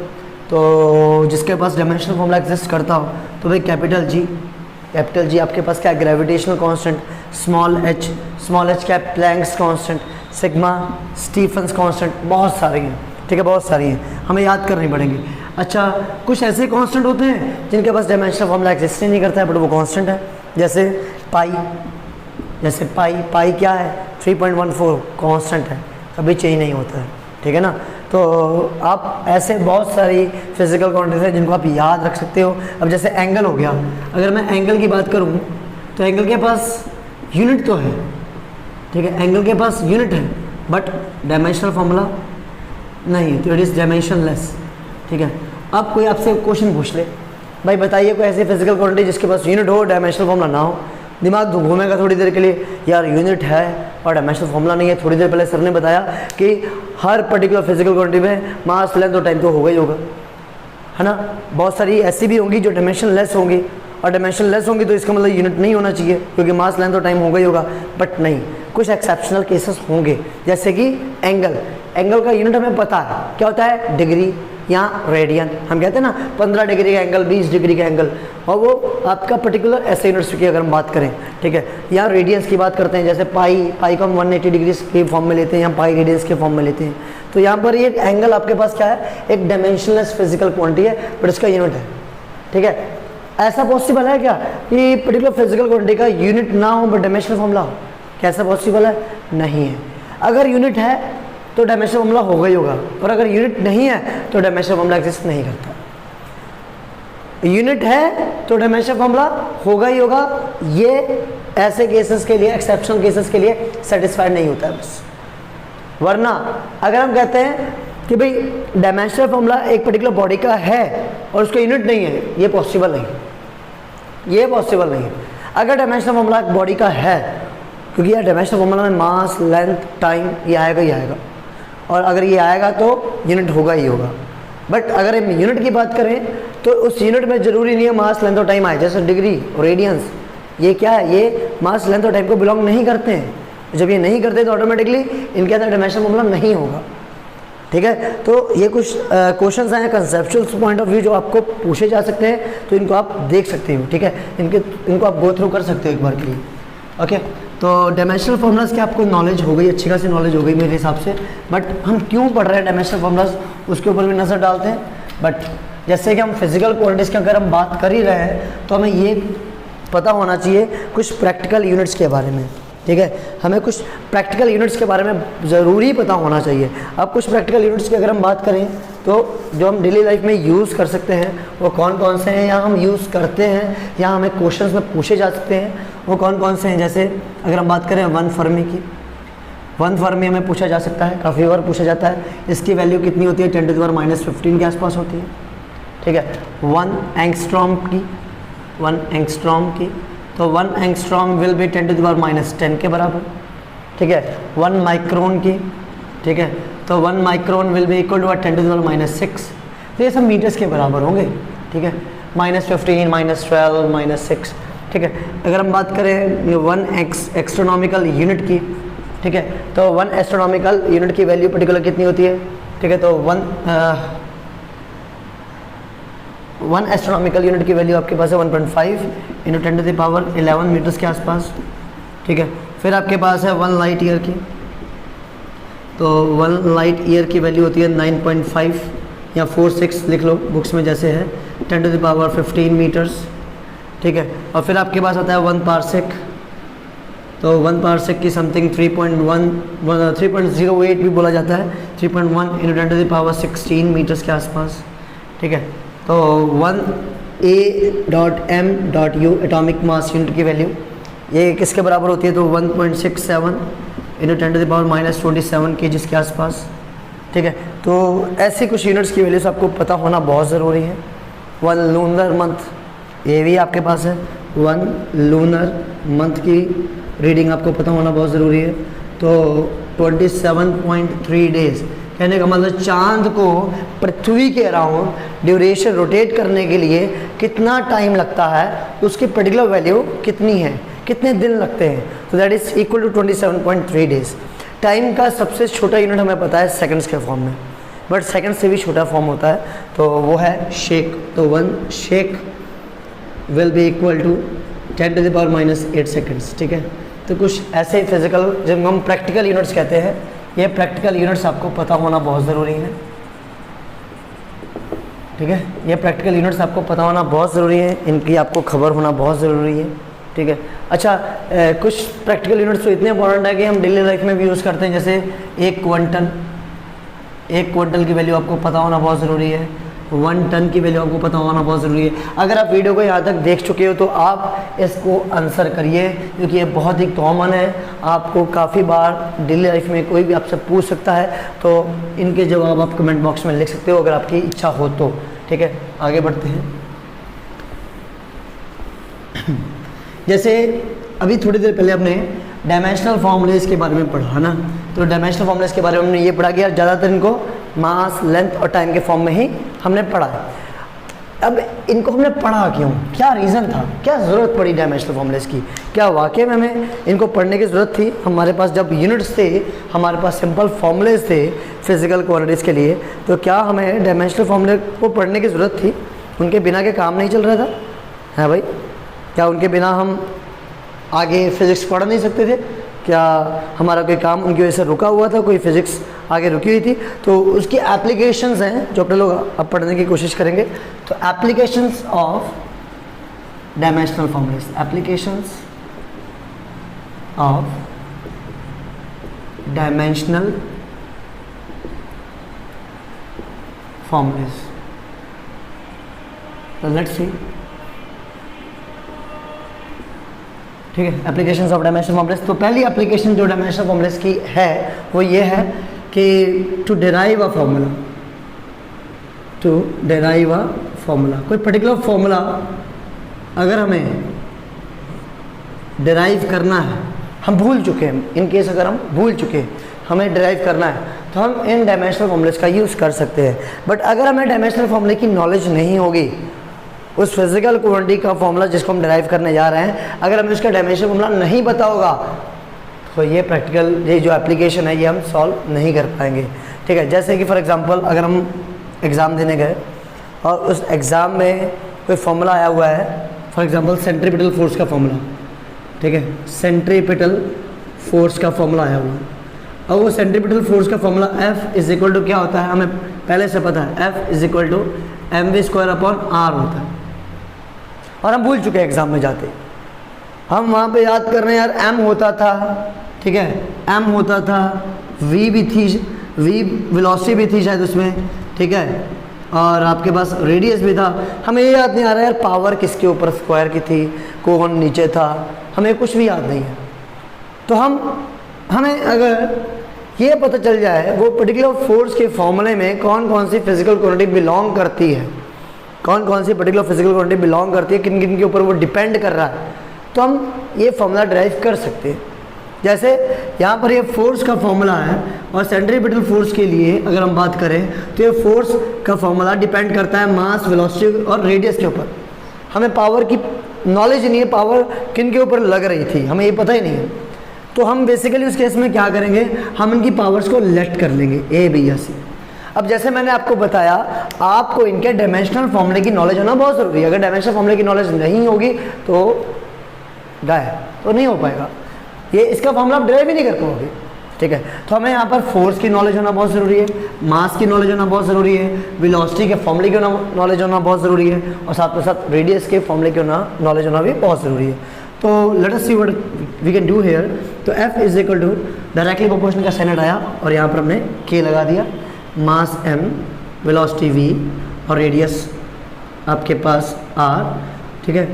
तो जिसके पास डायमेंशनल फॉर्मूला एग्जिस्ट करता हो, तो भाई कैपिटल जी आपके पास क्या है, ग्रेविटेशनल कांस्टेंट। स्मॉल एच क्या है, Planck's constant, sigma, Stefan's constant, बहुत सारी हैं, ठीक है, बहुत सारी हैं, हमें याद करनी पड़ेंगी। अच्छा, कुछ ऐसे कांस्टेंट होते हैं जिनके पास डायमेंशनल फॉर्मूला एग्जिस्ट ही नहीं करता है बट वो कांस्टेंट है, जैसे पाई क्या है, 3.14 कांस्टेंट है, कभी चेंज नहीं होता है, ठीक है ना। तो आप ऐसे बहुत सारी फिजिकल क्वांटिटीज हैं जिनको आप याद रख सकते हो। अब जैसे एंगल हो गया, अगर मैं एंगल की बात करूं तो एंगल के पास यूनिट तो है, ठीक है, एंगल के पास यूनिट है बट डायमेंशनल फॉर्मूला नहीं है, तो इट इज़ डायमेंशनलेस, ठीक है। अब कोई आपसे क्वेश्चन पूछ ले, भाई बताइए कोई ऐसी फिजिकल क्वांटिटी जिसके पास यूनिट हो, डायमेंशनल फॉर्मूला ना हो, दिमाग घूमेगा थोड़ी देर के लिए, यार यूनिट है और डायमेंशनल फॉर्मूला नहीं है। थोड़ी देर पहले सर ने बताया कि हर पर्टिकुलर फिजिकल क्वांटिटी में मास, लेंथ और टाइम तो होगा ही होगा, है ना। बहुत सारी ऐसी भी होंगी जो डायमेंशन लेस होंगी, और डायमेंशन लेस होंगी तो इसका मतलब यूनिट नहीं होना चाहिए क्योंकि मास, लेंथ और टाइम होगा ही होगा, बट नहीं, कुछ एक्सेप्शनल केसेस होंगे, जैसे कि एंगल का यूनिट हमें पता है क्या होता है, डिग्री या रेडियन। हम कहते हैं ना 15 डिग्री का एंगल, 20 डिग्री का एंगल, और वो आपका पर्टिकुलर ऐसे यूनिट्स की अगर हम बात करें, ठीक है, या रेडियंस की बात करते हैं, जैसे पाई को हम 180 डिग्री के फॉर्म में लेते हैं या पाई रेडियंस के फॉर्म में लेते हैं। तो यहाँ पर ये एंगल आपके पास क्या है, एक डायमेंशनलेस फिजिकल क्वांटिटी है बट इसका यूनिट है, ठीक है। ऐसा पॉसिबल है क्या कि पर्टिकुलर फिजिकल क्वांटिटी का यूनिट ना हो बट डायमेंशनल फॉर्मूला हो, क्या ऐसा पॉसिबल है, नहीं है। अगर यूनिट है तो डायमेंशनल फॉर्मूला होगा ही होगा, और अगर यूनिट नहीं है तो डायमेंशनल फॉर्मूला एग्जिस्ट नहीं करता। यूनिट है तो डायमेंशनल फॉर्मूला होगा ही होगा, ये ऐसे केसेस के लिए, एक्सेप्शनल केसेस के लिए सेटिस्फाइड नहीं होता है बस। वरना अगर हम कहते हैं कि भाई डायमेंशनल फॉर्मूला एक पर्टिकुलर बॉडी का है और उसका यूनिट नहीं है, ये पॉसिबल नहीं है। अगर डायमेंशनल फॉर्मूला एक बॉडी का है, क्योंकि यार डायमेंशनल फॉर्मूला में मास, लेंथ, टाइम ये आएगा ही आएगा, और अगर ये आएगा तो यूनिट होगा ही होगा। बट अगर हम यूनिट की बात करें तो उस यूनिट में ज़रूरी नहीं है मास, लेंथ और टाइम आए, जैसे डिग्री और रेडियंस, ये क्या है, ये मास, लेंथ और टाइम को बिलोंग नहीं करते हैं, जब ये नहीं करते तो ऑटोमेटिकली इनके अंदर डायमेंशनल फॉर्मूला नहीं होगा। ठीक है, तो ये कुछ क्वेश्चंस हैं कंसेप्चुअल पॉइंट ऑफ व्यू जो आपको पूछे जा सकते हैं, तो इनको आप देख सकते हो। ठीक है, इनको आप गो थ्रू कर सकते हो एक बार के लिए। ओके, तो डायमेंशनल फॉर्मूलाज की आपको नॉलेज हो गई, अच्छी खासी नॉलेज हो गई मेरे हिसाब से। बट हम क्यों पढ़ रहे हैं डायमेंशनल फॉर्मूलाज, उसके ऊपर भी नज़र डालते हैं। बट जैसे कि हम फिजिकल क्वांटिटीज़ की अगर हम बात कर ही रहे हैं तो हमें ये पता होना चाहिए कुछ प्रैक्टिकल यूनिट्स के बारे में। ठीक है, हमें कुछ प्रैक्टिकल यूनिट्स के बारे में ज़रूरी पता होना चाहिए। अब कुछ प्रैक्टिकल यूनिट्स की अगर हम बात करें तो जो हम डेली लाइफ में यूज़ कर सकते हैं वो कौन कौन से हैं, या हम यूज़ करते हैं या हमें क्वेश्चंस में पूछे जा सकते हैं, वो कौन कौन से हैं। जैसे अगर हम बात करें 1 फर्मी की, 1 फर्मी हमें पूछा जा सकता है, काफ़ी बार पूछा जाता है। इसकी वैल्यू कितनी होती है, 10⁻⁻15 के आसपास होती है। ठीक है, 1 एंगस्ट्रॉम की, 1 एंगस्ट्रॉम की, तो 1 एंगस्ट्रॉम विल बी 10⁻10 के बराबर। ठीक है, 1 माइक्रोन की, ठीक है, तो 1 micron will be equal to 10⁻6। तो ये सब मीटर्स के बराबर होंगे। ठीक है, -15, -12, -6। ठीक है, अगर हम बात करें 1 एस्ट्रोनॉमिकल यूनिट की, ठीक है, तो 1 एस्ट्रोनॉमिकल यूनिट की वैल्यू पर्टिकुलर कितनी होती है। ठीक है, तो 1 एस्ट्रोनॉमिकल यूनिट की वैल्यू आपके पास है 1.5 × 10⁻11 मीटर्स के आसपास। ठीक है, फिर आपके पास है 1 लाइट ईयर की, तो 1 लाइट ईयर की वैल्यू होती है 9.5 या 46 लिख लो बुक्स में जैसे है, 10⁻15 मीटर्स। ठीक है, और फिर आपके पास आता है 1 पारसेक, तो 1 पारसेक की समथिंग 3.08 भी बोला जाता है, 3.1 × 10⁻16 मीटर्स के आसपास। ठीक है, तो 1 A.M.U एटॉमिक मास यूनिट की वैल्यू ये किसके बराबर होती है, तो 1.67 × 10⁻27 kg के आसपास। ठीक है, तो ऐसे कुछ यूनिट्स की वैल्यूज आपको पता होना बहुत ज़रूरी है। 1 लूनर मंथ, ये भी आपके पास है, 1 लूनर मंथ की रीडिंग आपको पता होना बहुत ज़रूरी है। तो 27.3 डेज़, कहने का मतलब चांद को पृथ्वी के अराउंड ड्यूरेशन रोटेट करने के लिए कितना टाइम लगता है, उसकी पर्टिकुलर वैल्यू कितनी है, कितने दिन लगते हैं, तो that is equal to 27.3 days. टाइम का सबसे छोटा यूनिट हमें पता है सेकंड्स के फॉर्म में, बट सेकंड से भी छोटा फॉर्म होता है, तो वो है शेक। तो 1 shake will be equal to 10⁻8 seconds. ठीक है, तो कुछ ऐसे फिजिकल जिनको हम प्रैक्टिकल यूनिट्स कहते हैं, ये प्रैक्टिकल यूनिट्स आपको पता होना बहुत ज़रूरी है। ठीक है, ये प्रैक्टिकल यूनिट्स आपको पता होना बहुत ज़रूरी है, इनकी आपको खबर होना बहुत ज़रूरी है। ठीक है, अच्छा कुछ प्रैक्टिकल यूनिट्स तो इतने इंपॉर्टेंट है कि हम डेली लाइफ में भी यूज़ करते हैं, जैसे 1 क्विंटल, 1 क्विंटल की वैल्यू आपको पता होना बहुत ज़रूरी है। 1 टन की वैल्यू आपको पता होना बहुत ज़रूरी है। अगर आप वीडियो को यहाँ तक देख चुके हो तो आप इसको आंसर करिए, क्योंकि ये बहुत ही कॉमन है, आपको काफ़ी बार डेली लाइफ में कोई भी आपसे पूछ सकता है, तो इनके जवाब आप कमेंट बॉक्स में लिख सकते हो अगर आपकी इच्छा हो तो। ठीक है, आगे बढ़ते हैं। जैसे अभी थोड़ी देर पहले हमने डायमेंशनल फॉर्मूलेज के बारे में पढ़ा ना, तो डायमेंशनल फॉर्मूलेज के बारे में हमने ये पढ़ा कि यार ज़्यादातर इनको मास, लेंथ और टाइम के फॉर्म में ही हमने पढ़ा है। अब इनको हमने पढ़ा क्यों, क्या रीज़न था, क्या ज़रूरत पड़ी डायमेंशनल फॉर्मूलेज की, क्या वाकई में हमें इनको पढ़ने की ज़रूरत थी। हमारे पास जब यूनिट्स थे, हमारे पास सिंपल फॉर्मूलेज थे फिजिकल क्वांटिटीज़ के लिए, तो क्या हमें डायमेंशनल फॉर्मूले को पढ़ने की ज़रूरत थी, उनके बिना के काम नहीं चल रहा था। है भाई, क्या उनके बिना हम आगे फिज़िक्स पढ़ नहीं सकते थे, क्या हमारा कोई काम उनकी वजह से रुका हुआ था, कोई फिज़िक्स आगे रुकी हुई थी। तो उसकी एप्लीकेशंस हैं जो अपने लोग अब पढ़ने की कोशिश करेंगे। तो applications of dimensional formulas, applications of dimensional formulas, तो लेट्स सी। ठीक है, एप्लीकेशंस ऑफ डायमेंशनल फॉर्मूलेज। तो पहली एप्लीकेशन जो डायमेंशनल फॉर्मूलेज की है वो ये है कि to derive a formula, to derive a formula, कोई पर्टिकुलर फॉर्मूला अगर हमें डिराइव करना है, हम भूल चुके हैं, इन केस अगर हम भूल चुके हैं, हमें डिराइव करना है, तो हम इन डायमेंशनल फॉर्मूलेज का यूज़ कर सकते हैं। बट अगर हमें डायमेंशनल फॉर्मूले की नॉलेज नहीं होगी, उस फिजिकल क्वांटिटी का फॉर्मूला जिसको हम डिराइव करने जा रहे हैं, अगर हमें उसका डायमेंशनल फॉर्मूला नहीं पता होगा, तो ये प्रैक्टिकल, ये जो एप्लीकेशन है ये हम सॉल्व नहीं कर पाएंगे। ठीक है, जैसे कि फॉर एग्जांपल अगर हम एग्ज़ाम देने गए और उस एग्ज़ाम में कोई फॉर्मूला आया हुआ है, फॉर एग्जांपल सेंट्रीपिटल फोर्स का फॉर्मूला, ठीक है, सेंट्रीपिटल फोर्स का फॉर्मूला आया हुआ है। और वो सेंट्रीपिटल फोर्स का formula F is equal to क्या होता है, हमें पहले से पता है, F is equal to mv² upon r होता है। और हम भूल चुके हैं एग्ज़ाम में जाते, हम वहाँ पे याद कर रहे हैं यार m होता था, ठीक है, m होता था, v भी थी, v वेलोसिटी भी थी शायद उसमें, ठीक है, और आपके पास रेडियस भी था। हमें ये याद नहीं आ रहा है यार पावर किसके ऊपर स्क्वायर की थी, कौन नीचे था, हमें कुछ भी याद नहीं है। तो हमें अगर ये पता चल जाए वो पर्टिकुलर फोर्स के फॉर्मूले में कौन कौन सी फिजिकल क्वांटिटी बिलोंग करती है, कौन कौन सी पर्टिकुलर फिजिकल क्वांटिटी बिलोंग करती है, किन किन के ऊपर वो डिपेंड कर रहा है, तो हम ये फॉर्मूला ड्राइव कर सकते हैं। जैसे यहाँ पर ये फोर्स का फॉर्मूला है और सेंट्रीपिटल फोर्स के लिए अगर हम बात करें तो ये फोर्स का फॉर्मूला डिपेंड करता है मास, वेलोसिटी और रेडियस के ऊपर। हमें पावर की नॉलेज नहीं है, पावर किन के ऊपर लग रही थी हमें ये पता ही नहीं है। तो हम बेसिकली उस केस में क्या करेंगे, हम इनकी पावर्स को लेट कर लेंगे A, B या C। अब जैसे मैंने आपको बताया, आपको इनके डायमेंशनल फॉर्मूले की नॉलेज होना बहुत ज़रूरी है। अगर डायमेंशनल फॉर्मूले की नॉलेज नहीं होगी तो तो नहीं हो पाएगा, ये इसका फॉर्मूला आप ड्राइव ही नहीं कर पाओगे। ठीक है, तो हमें यहाँ पर फोर्स की नॉलेज होना बहुत ज़रूरी है, मास की नॉलेज होना बहुत ज़रूरी है, वेलोसिटी के फॉर्मूले की नॉलेज होना बहुत ज़रूरी है, और साथ में साथ रेडियस के फॉर्मूले की नॉलेज होना भी बहुत ज़रूरी है। तो let us see what we can do here. तो F is equal to directly proportional का साइन आया और यहाँ पर हमने K लगा दिया, मास M, वेलोसिटी V और रेडियस आपके पास R। ठीक है,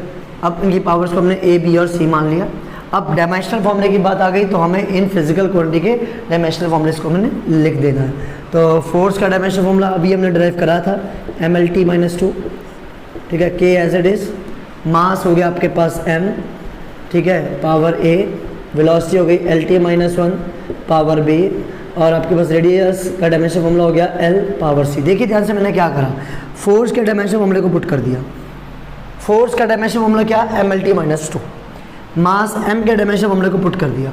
अब इनकी पावर्स को हमने A, B और C मान लिया। अब डायमेंशनल फॉर्मूले की बात आ गई तो हमें इन फिजिकल क्वांटिटी के डायमेंशनल फॉर्मूलेस को हमने लिख देना है। तो फोर्स का डायमेंशनल फॉर्मूला अभी हमने ड्राइव करा था, mLT-2, ठीक है, K एज इट इज, मास हो गया आपके पास M, ठीक है, पावर A, वेलोसिटी हो गई LT-1 पावर B, और आपके पास रेडियस का डायमेंशनल फॉर्मूला हो गया L पावर C। देखिए ध्यान से मैंने क्या करा, फोर्स के डायमेंशनल फॉर्मूले को पुट कर दिया। फोर्स का डायमेंशनल फॉर्मूला क्या, mLT-2। मास M के डायमेंशनल फॉर्मूले को पुट कर दिया।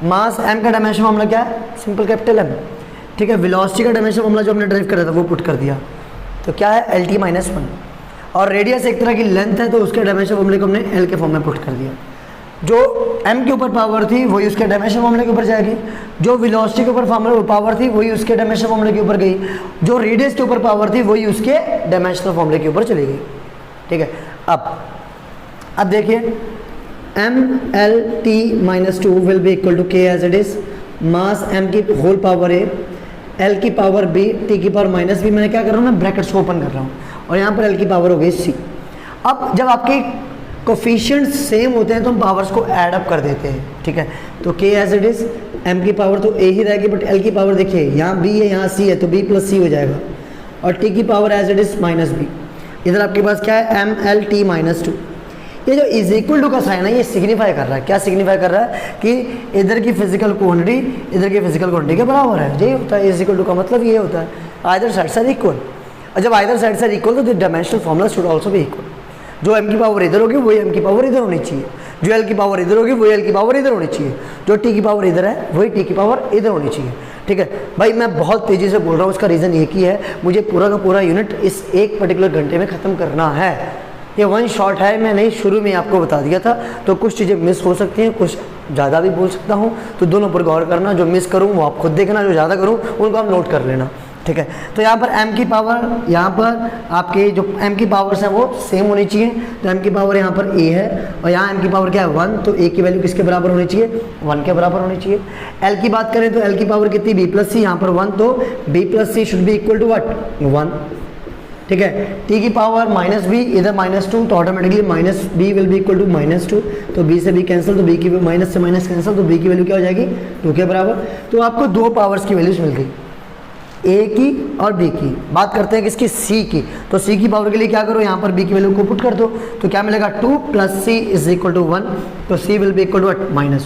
मास M का डायमेंशनल फॉर्मूला क्या है, सिंपल कैपिटल M। ठीक है, वेलोसिटी का डायमेंशनल फॉर्मूला जो हमने ड्राइव करा था वो पुट कर दिया, तो क्या है LT-1। और रेडियस एक तरह की लेंथ है तो उसके डायमेंशनल फॉर्मूले को हमने L के फॉर्म में पुट कर दिया। जो M के ऊपर पावर थी वही उसके डायमेंशनल फॉर्मूले के ऊपर जाएगी, जो वेलोसिटी के ऊपर पावर थी वही उसके डायमेंशनल फॉर्मूले के ऊपर गई, जो रेडियस के ऊपर पावर थी वही उसके डायमेंशनल फॉर्मूले के ऊपर चली गई। ठीक है, अब देखिए mLT-2 will be equal to K as it is, mass M की होल पावर A, L की पावर B, T की पावर माइनस B। मैंने क्या कर रहा हूँ, मैं ब्रैकेट्स को ओपन कर रहा हूँ और यहाँ पर L की पावर हो गई C। अब जब आपके कोफिशिएंट्स सेम होते हैं तो हम पावर्स को ऐड अप कर देते हैं। ठीक है, तो K as it is, M की पावर तो A ही रहेगी, बट L की पावर देखिए यहाँ B है यहाँ C है तो B प्लस C हो जाएगा, और T की power as it is minus B। इधर आपके पास क्या है, mLT-2। ये जो इज इक्वल टू का साइन है ये सिग्निफाई कर रहा है, क्या सिग्निफाई कर रहा है कि इधर की फिजिकल क्वांटिटी इधर की फिजिकल क्वांटिटी के बराबर है। यही होता है इज इक्वल टू का मतलब, ये होता है आइदर साइड्स आर इक्वल। और जब आइदर साइड्स आर इक्वल तो the dimensional formula should also be equal. जो M की पावर इधर होगी वही M की पावर इधर होनी चाहिए, जो L की पावर इधर होगी वही L की पावर इधर होनी चाहिए, जो T की पावर इधर है वही T की पावर इधर होनी चाहिए। ठीक है भाई, मैं बहुत तेज़ी से बोल रहा हूँ, उसका रीज़न एक ही है, मुझे पूरा का पूरा यूनिट इस एक पर्टिकुलर घंटे में ख़त्म करना है। ये वन शॉट है, मैं नहीं शुरू में आपको बता दिया था, तो कुछ चीज़ें मिस हो सकती हैं, कुछ ज़्यादा भी बोल सकता हूँ, तो दोनों पर गौर करना। जो मिस करूँ वो आप खुद देखना, जो ज़्यादा करूँ उनको आप नोट कर लेना। ठीक है, तो यहाँ पर M की पावर, यहाँ पर आपके जो M की पावर्स हैं वो सेम होनी चाहिए। तो M की पावर यहाँ पर A है और यहाँ M की पावर क्या है 1, तो A की वैल्यू किसके बराबर होनी चाहिए, 1 के बराबर होनी चाहिए। L की बात करें तो L की पावर कितनी, B प्लस C, यहाँ पर 1, तो B plus C should be equal to what, 1। ठीक है, T की पावर माइनस B, इधर -2, तो automatically minus B will be equal to -2, तो B से B कैंसिल, तो B की माइनस से माइनस कैंसिल, तो B की वैल्यू क्या हो जाएगी, 2 के बराबर। तो आपको दो पावर्स की वैल्यूज मिल गई, A की और B की। बात करते हैं किसकी, C की। तो C की पावर के लिए क्या करो, यहाँ पर B की वैल्यू को पुट कर दो, तो क्या मिलेगा 2 plus C is equal to 1, तो C will be equal to -1।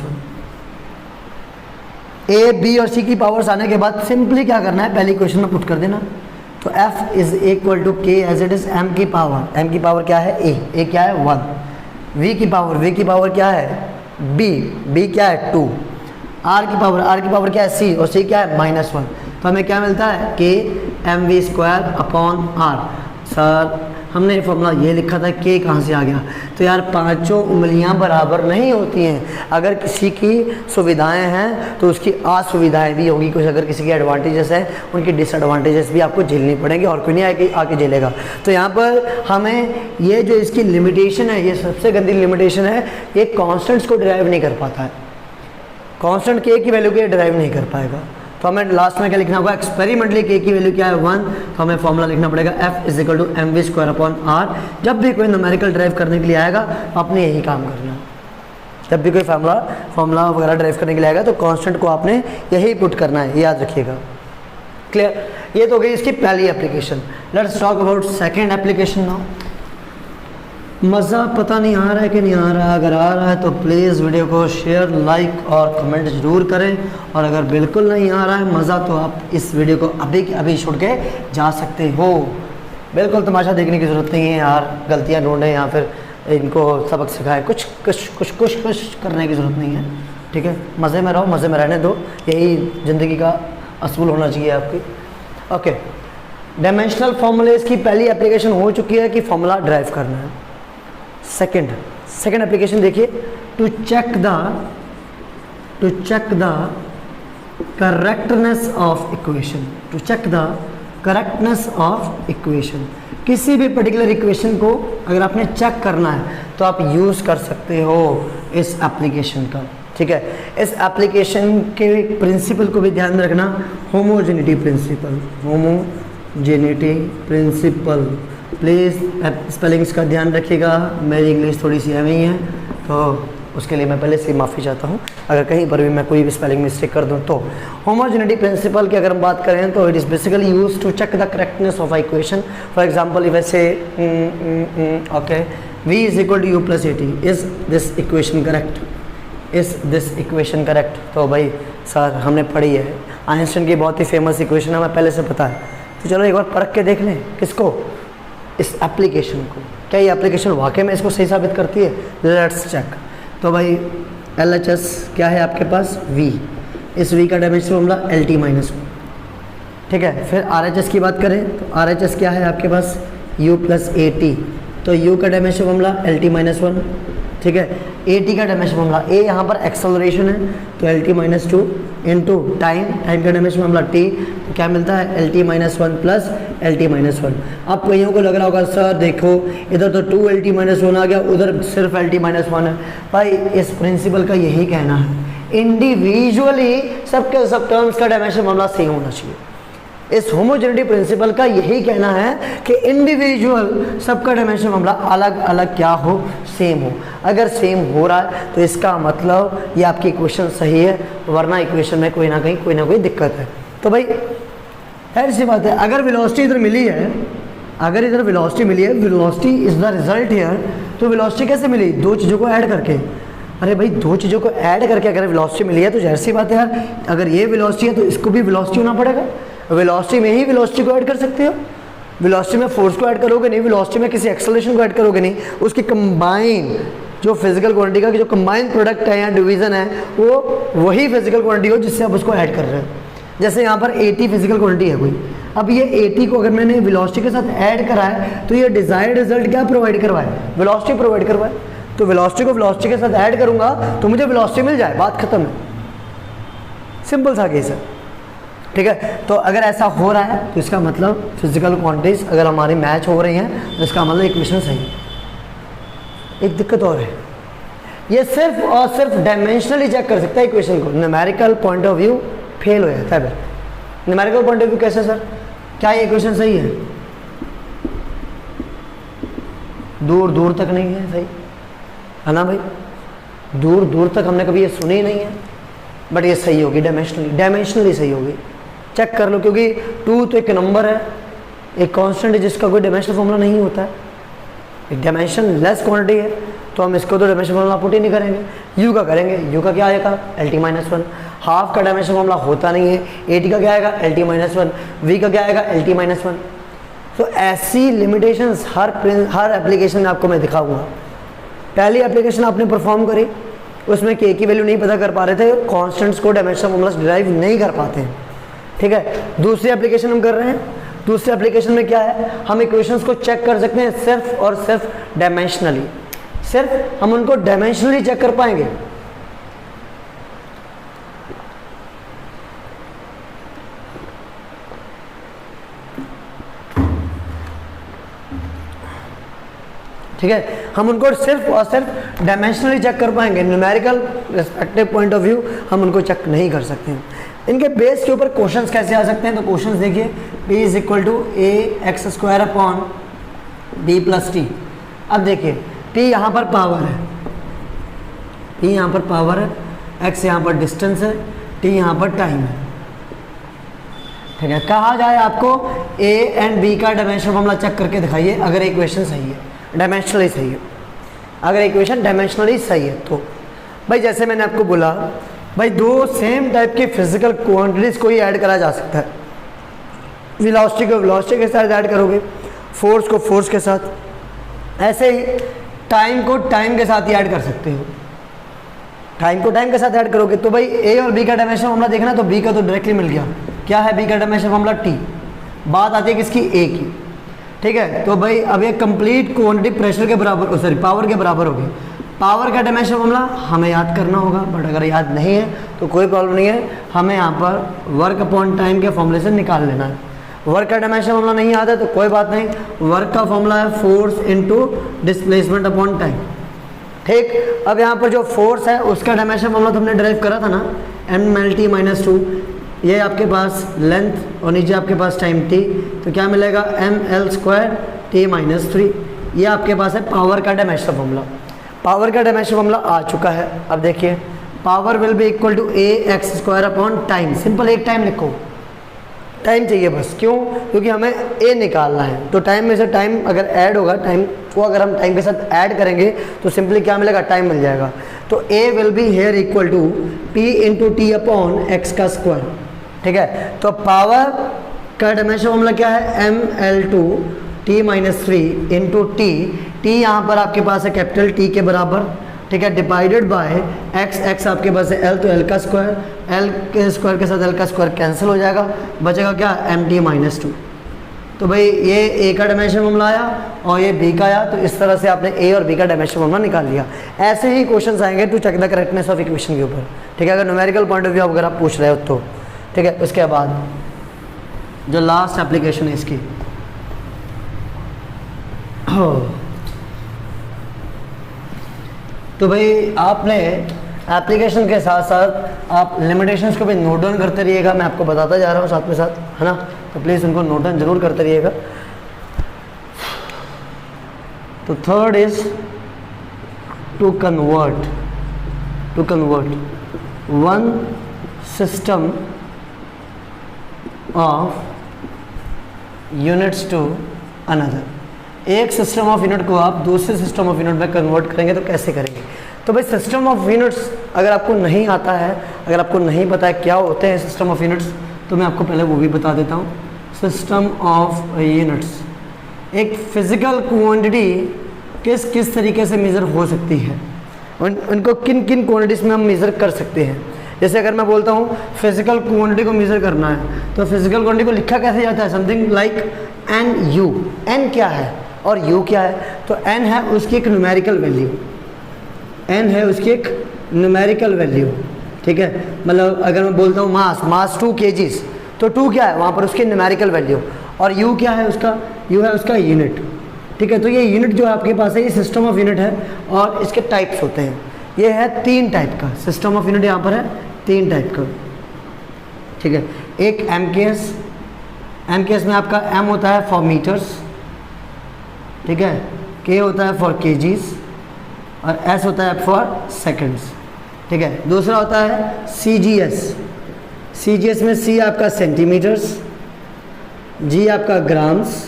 A, B और C की पावर्स आने के बाद सिंपली क्या करना है, पहले इक्वेशन में पुट कर देना। तो F is equal to K as it is, M की पावर क्या है A क्या है 1, V की पावर क्या है B क्या है 2, आर की पावर क्या है सी, और सी क्या है -1, तो हमें क्या मिलता है के mv² अपॉन आर। सर हमने फॉर्मूला ये लिखा था, के कहाँ से आ गया? तो यार पांचों उंगलियां बराबर नहीं होती हैं, अगर किसी की सुविधाएं हैं तो उसकी असुविधाएं भी होगी, कुछ अगर किसी की एडवांटेजेस है उनकी डिसएडवांटेजेस भी आपको झेलनी पड़ेंगी, और कोई नहीं आके झेलेगा। तो यहाँ पर हमें ये जो इसकी लिमिटेशन है, ये सबसे गंदी लिमिटेशन है, ये कॉन्स्टेंट्स को डिराइव नहीं कर पाता है, कांस्टेंट के की वैल्यू के डिराइव नहीं कर पाएगा। तो हमें लास्ट में क्या लिखना होगा? एक्सपेरिमेंटली के की वैल्यू क्या है 1, तो हमें फॉर्मूला लिखना पड़ेगा F = mv² अपॉन आर। जब भी कोई न्यूमेरिकल ड्राइव करने के लिए आएगा आपने यही काम करना है, जब भी कोई फॉर्मूला वगैरह ड्राइव करने के लिए आएगा तो कांस्टेंट को आपने यही पुट करना है, याद रखिएगा। क्लियर? ये तो हो गई इसकी पहली application. Let's talk about second application now. मज़ा पता नहीं आ रहा है कि नहीं आ रहा है? अगर आ रहा है तो प्लीज़ वीडियो को शेयर, लाइक और कमेंट ज़रूर करें, और अगर बिल्कुल नहीं आ रहा है मज़ा तो आप इस वीडियो को अभी के अभी छोड़ के जा सकते हो। बिल्कुल तमाशा देखने की ज़रूरत नहीं है यार, गलतियाँ ढूंढें या फिर इनको सबक सिखाएं, कुछ करने की ज़रूरत नहीं है। ठीक है, मज़े में रहो, मज़े में रहने दो, यही ज़िंदगी का असूल होना चाहिए आपकी। ओके, डायमेंशनल फार्मूलेस की पहली एप्लीकेशन हो चुकी है कि फार्मूला ड्राइव करना है। सेकेंड एप्लीकेशन देखिए, to check the correctness of equation. To check the correctness of equation, किसी भी पर्टिकुलर इक्वेशन को अगर आपने चेक करना है तो आप यूज़ कर सकते हो इस एप्लीकेशन का। ठीक है, इस एप्लीकेशन के प्रिंसिपल को भी ध्यान में रखना, होमोजेनिटी प्रिंसिपल। प्लीज़ स्पेलिंग्स का ध्यान रखिएगा, मेरी इंग्लिश थोड़ी सी एवं ही है तो उसके लिए मैं पहले से माफ़ी चाहता हूँ अगर कहीं पर भी मैं कोई भी स्पेलिंग मिस्टेक कर दूँ। तो होमोजेनिटी प्रिंसिपल की अगर हम बात करें तो it is basically use to check the correctness of equation. For example if I say okay v = u + at, is this equation correct? Is this equation correct? तो भाई सर हमने पढ़ी है, आइंस्टाइन की बहुत ही फेमस इक्वेशन है, हमें पहले से पता है, तो चलो एक बार परख के देख लें। किसको? इस एप्लीकेशन को। क्या ये एप्लीकेशन वाकई में इसको सही साबित करती है? Let's check. तो भाई LHS क्या है आपके पास? v, इस v का डायमेंशन फॉर्मूला LT-1। ठीक है, फिर RHS की बात करें तो RHS क्या है आपके पास? u + at, तो u का डायमेंशन फॉर्मूला LT-1। ठीक है, at का डायमेंशन फॉर्मूला, a यहाँ पर एक्सेलरेशन है तो LT-2 इंटू टाइम का डायमेंशन फॉर्मूला t, तो क्या मिलता है? LT-1 + LT-1। अब कईयों को लग रहा होगा सर देखो इधर तो 2 LT-1 आ गया, उधर सिर्फ LT-1 है। भाई इस प्रिंसिपल का यही कहना है, इंडिविजुअली सबके सब टर्म्स का डायमेंशन फॉर्मूला सेम होना चाहिए। इस होमोजेनिटी प्रिंसिपल का यही कहना है कि इंडिविजुअल सबका डायमेंशन फॉर्मूला अलग अलग क्या हो? सेम हो। अगर सेम हो रहा है तो इसका मतलब ये आपकी इक्वेशन सही है, वरना इक्वेशन में कोई ना कोई दिक्कत है। तो भाई ऐसी बात है, अगर वेलोसिटी इधर मिली है, अगर इधर वेलोसिटी मिली है, velocity is the result here, तो वेलोसिटी कैसे मिली? दो चीज़ों को ऐड करके। अरे भाई दो चीज़ों को ऐड करके अगर वेलोसिटी मिली है तो जाहिर सी बात है यार, अगर ये वेलोसिटी है तो इसको भी वेलोसिटी होना पड़ेगा। वेलोसिटी में ही वेलोसिटी को ऐड कर सकते हो, वेलोसिटी में फोर्स को ऐड करोगे नहीं, वेलोसिटी में किसी एक्सेलरेशन को ऐड करोगे नहीं, उसकी कंबाइन जो फिजिकल क्वांटिटी का जो कंबाइन प्रोडक्ट है या डिवीजन है वो वही फिजिकल क्वांटिटी हो जिससे आप उसको ऐड कर रहे हैं। जैसे यहाँ पर 80 फिजिकल क्वांटिटी है कोई, अब ये 80 को अगर मैंने वेलोसिटी के साथ ऐड करा है तो ये डिजायर्ड रिजल्ट क्या प्रोवाइड करवाए? वेलोसिटी प्रोवाइड करवाए। तो वेलोसिटी को वेलोसिटी के साथ ऐड करूंगा तो मुझे वेलोसिटी मिल जाए, बात खत्म है, सिंपल सा केस है। ठीक है, तो अगर ऐसा हो रहा है तो इसका मतलब फिजिकल क्वांटिटीज अगर हमारी मैच हो रही हैं तो इसका मतलब इक्वेशन सही है। एक दिक्कत और है, ये सिर्फ और सिर्फ डायमेंशनली चेक कर सकता है इक्वेशन को, numerical point of view fail हो जाता है। न्यूमेरिकल पॉइंट ऑफ व्यू कैसे सर? क्या ये इक्वेशन सही है? दूर दूर तक नहीं है सही, है ना भाई? दूर दूर तक हमने कभी ये सुनी ही नहीं है, बट ये सही होगी डायमेंशनली सही होगी। चेक कर लो, क्योंकि 2 तो एक नंबर है, एक कांस्टेंट है जिसका कोई डायमेंशनल फॉर्मूला नहीं होता है, एक डायमेंशन लेस क्वांटिटी है, तो हम इसको तो डायमेंशन फॉर्मूला पुट ही नहीं करेंगे। यू का करेंगे, यू का क्या आएगा? LT-1। हाफ का डायमेंशन फॉर्मूला होता नहीं है, AT का क्या आएगा? LT-1। V का क्या आएगा? LT-1। तो ऐसी लिमिटेशंस हर एप्लीकेशन में आपको मैं दिखाऊंगा। पहली एप्लीकेशन आपने परफॉर्म करी, उसमें के की वैल्यू नहीं पता कर पा रहे थे, कॉन्स्टेंट्स को डायमेंशनल फॉर्मूलास डिराइव नहीं कर पाते हैं। ठीक है, दूसरी एप्लीकेशन हम कर रहे हैं। दूसरे एप्लीकेशन में क्या है, हम इक्वेशंस को चेक कर सकते हैं सिर्फ और सिर्फ डायमेंशनली, सिर्फ हम उनको डायमेंशनली चेक कर पाएंगे। ठीक है, हम उनको सिर्फ और सिर्फ डायमेंशनली चेक कर पाएंगे, numerical respective point of view हम उनको चेक नहीं कर सकते हैं। इनके बेस के ऊपर क्वेश्चंस कैसे आ सकते हैं, तो क्वेश्चंस देखिए, p is equal to a x square upon b plus t. अब देखिए p यहाँ पर पावर है, p यहाँ पर पावर है, x यहाँ पर डिस्टेंस है, t यहाँ पर टाइम है। ठीक है, कहा जाए आपको a एंड b का डायमेंशनल फॉर्मूला चेक करके दिखाइए अगर इक्वेशन सही है, डायमेंशनली सही है। अगर इक्वेशन डायमेंशनली सही है तो भाई जैसे मैंने आपको बोला भाई दो सेम टाइप की फिजिकल क्वांटिटीज को ही ऐड करा जा सकता है। वेलोसिटी को वेलोसिटी के साथ ऐड करोगे, फोर्स को फोर्स के साथ, ऐसे ही टाइम को टाइम के साथ ही ऐड कर सकते हो। टाइम को टाइम के साथ ऐड करोगे तो भाई ए और बी का डायमेंशन फॉर्मूला देखना, तो बी का तो डायरेक्टली मिल गया। क्या है बी का डायमेंशन फॉर्मूला, टी। बात आती है किसकी, ए की। ठीक है, तो भाई अब ये कंप्लीट क्वांटिटी प्रेशर के बराबर, सॉरी पावर के बराबर होगी। पावर का डायमेंशन फॉर्मूला हमें याद करना होगा, बट अगर याद नहीं है तो कोई प्रॉब्लम नहीं है, हमें यहाँ पर वर्क अपॉन टाइम के फॉर्मूले से निकाल लेना है। वर्क का डायमेंशन फॉर्मूला नहीं याद है तो कोई बात नहीं, वर्क का फॉर्मूला है force into displacement upon time. ठीक, अब यहाँ पर जो फोर्स है उसका डायमेंशन फॉर्मूला तो हमने डिराइव करा था ना, mlt माइनस 2, ये आपके पास लेंथ और नीचे आपके पास टाइम t, तो क्या मिलेगा ml स्क्वायर t माइनस 3। ये आपके पास है पावर का डायमेंशन फॉर्मूला। पावर का डायमेंशन फॉर्मूला आ चुका है। अब देखिए power will be equal to a x square upon time. Simple एक टाइम लिखो, टाइम चाहिए बस। क्यों, क्योंकि हमें ए निकालना है, तो टाइम में से टाइम अगर ऐड होगा, टाइम को अगर हम टाइम के साथ ऐड करेंगे तो सिंपली क्या मिलेगा, टाइम मिल जाएगा। तो A will be here equal to P into T upon X का स्क्वायर। ठीक है, तो पावर का डायमेंशन फॉर्मूला क्या है, ml2 t minus 3 into T. T यहाँ पर आपके पास है कैपिटल टी के बराबर। ठीक है, डिवाइडेड बाय एक्स, एक्स आपके पास है एल, तो एल का स्क्वायर, एल के स्क्वायर के साथ एल का स्क्वायर कैंसिल हो जाएगा, बचेगा क्या, एम टी माइनस 2। तो भाई ये ए का डायमेंशन फॉर्मूला आया और ये बी का आया, तो इस तरह से आपने ए और बी का डायमेंशन फॉर्मूला निकाल लिया। ऐसे ही क्वेश्चंस आएंगे to check the correctness of equation के ऊपर। ठीक है, अगर न्यूमेरिकल पॉइंट ऑफ व्यू अगर आप पूछ रहे हो तो। ठीक है, उसके बाद जो लास्ट एप्लीकेशन है इसकी, तो भाई आपने एप्लीकेशन के साथ साथ आप लिमिटेशंस को भी नोट डाउन करते रहिएगा। मैं आपको बताता जा रहा हूँ साथ में साथ, है ना, तो प्लीज़ उनको नोट डाउन जरूर करते रहिएगा। तो third is to convert one system of units to another. एक सिस्टम ऑफ यूनिट को आप दूसरे सिस्टम ऑफ यूनिट में कन्वर्ट करेंगे तो कैसे करेंगे। तो भाई सिस्टम ऑफ यूनिट्स अगर आपको नहीं आता है, अगर आपको नहीं पता है क्या होते हैं सिस्टम ऑफ यूनिट्स, तो मैं आपको पहले वो भी बता देता हूँ। सिस्टम ऑफ यूनिट्स एक फिजिकल क्वांटिटी किस किस तरीके से मेज़र हो सकती है, उनको किन किन क्वांटिटीज़ में हम मेज़र कर सकते हैं। जैसे अगर मैं बोलता हूँ फिजिकल क्वांटिटी को मेज़र करना है, तो फिजिकल क्वांटिटी को लिखा कैसे जाता है, something like n u. N क्या है और यू क्या है, तो एन है उसकी एक न्यूमेरिकल वैल्यू, एन है उसकी एक न्यूमेरिकल वैल्यू। ठीक है, मतलब अगर मैं बोलता हूँ मास 2 kgs, तो 2 क्या है वहाँ पर उसकी न्यूमेरिकल वैल्यू, और यू क्या है उसका, यू है उसका यूनिट। ठीक है, तो ये यूनिट जो आपके पास है ये सिस्टम ऑफ यूनिट है, और इसके टाइप्स होते हैं। ये है 3 टाइप का सिस्टम ऑफ यूनिट, यहाँ पर है 3 टाइप का। ठीक है, एक एमकेएस, एमकेएस में आपका एम होता है फॉर मीटर्स, ठीक है, के होता है फॉर केजीज, और एस होता है फॉर सेकंड्स। ठीक है, दूसरा होता है सीजीएस, सीजीएस में सी आपका सेंटीमीटर्स, जी आपका ग्राम्स,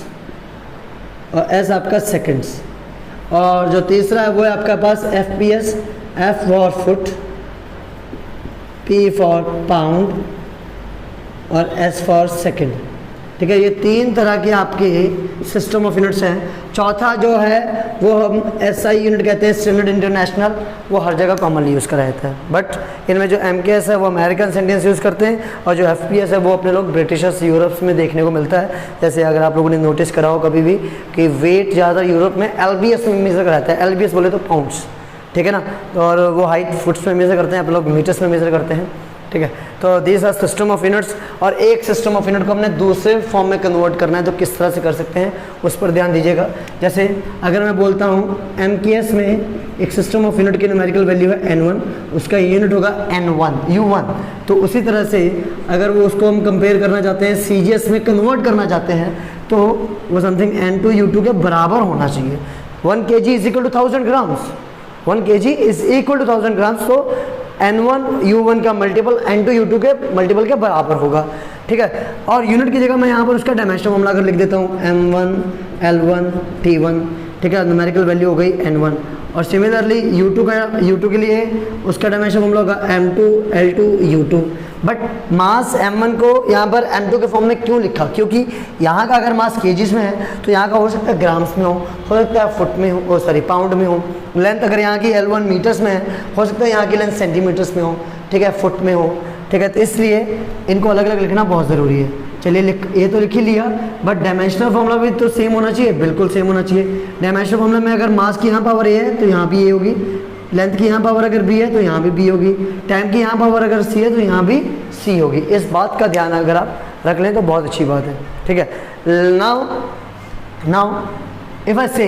और एस आपका सेकंड्स। और जो तीसरा है वो है आपका पास FPS, F for foot, P for pound, और एस फॉर सेकंड। ठीक है, ये 3 तरह के आपके सिस्टम ऑफ यूनिट्स हैं। चौथा जो है वो हम SI यूनिट कहते हैं, स्टैंडर्ड इंटरनेशनल, वो हर जगह कॉमनली यूज़ करा जाता है। बट इनमें जो MKS है वो अमेरिकन सेंटेंस यूज़ करते हैं, और जो FPS है वो अपने लोग ब्रिटिशर्स यूरोप में देखने को मिलता है। जैसे अगर आप लोगों ने नोटिस करा हो कभी भी कि वेट ज़्यादा यूरोप में LBS में मेजर कराता है, LBS बोले तो पाउंड्स, ठीक है ना, और वो हाइट फुट्स में मेजर करते हैं, आप लोग मीटर्स में मेजर करते हैं, ठीक है। तो this are system of units, और एक सिस्टम ऑफ यूनिट को हमने दूसरे फॉर्म में कन्वर्ट करना है, तो किस तरह से कर सकते हैं उस पर ध्यान दीजिएगा। जैसे अगर मैं बोलता हूँ MKS में एक सिस्टम ऑफ यूनिट की न्यूमेरिकल वैल्यू है N1, उसका यूनिट होगा N1 U1, तो उसी तरह से अगर वो उसको हम कंपेयर करना चाहते हैं, CGS में कन्वर्ट करना चाहते हैं, तो वो समथिंग N2 U2 के बराबर होना चाहिए। 1 kg is equal to 1000 grams, 1 kg is equal to 1000 grams, तो N1 U1 का मल्टीपल N2 U2 के मल्टीपल के बराबर होगा, ठीक है। और यूनिट की जगह मैं यहाँ पर उसका डायमेंशन फॉर्मूला कर लिख देता हूँ, M1 L1 T1, ठीक है, न्यूमेरिकल वैल्यू हो गई N1। और सिमिलरली U2 के लिए उसका डायमेंशन फॉर्मूला होगा M2 L2 U2। But mass M1 को यहाँ पर M2 के फॉर्म में क्यों लिखा? क्योंकि यहाँ का अगर मास केजीज में है तो यहाँ का हो सकता है ग्राम्स में हो सकता है फुट में हो, सॉरी पाउंड में हो। लेंथ अगर यहाँ की L1 मीटर्स में है, हो सकता है यहाँ की लेंथ सेंटीमीटर्स में हो, ठीक है, फुट में हो, ठीक है। तो इसलिए इनको अलग अलग लिखना बहुत ज़रूरी है। चलिए ये तो लिख ही लिया, बट डायमेंशनल फॉर्मूला भी तो सेम होना चाहिए, बिल्कुल सेम होना चाहिए। डायमेंशनल फॉर्मूला में अगर मास की यहाँ पावर A है तो यहाँ भी A होगी, लेंथ की यहाँ पावर अगर B है तो यहाँ भी B होगी, टाइम की यहाँ पावर अगर C है तो यहाँ भी C होगी। इस बात का ध्यान अगर आप रख लें तो बहुत अच्छी बात है, ठीक है। नाउ इफ आई से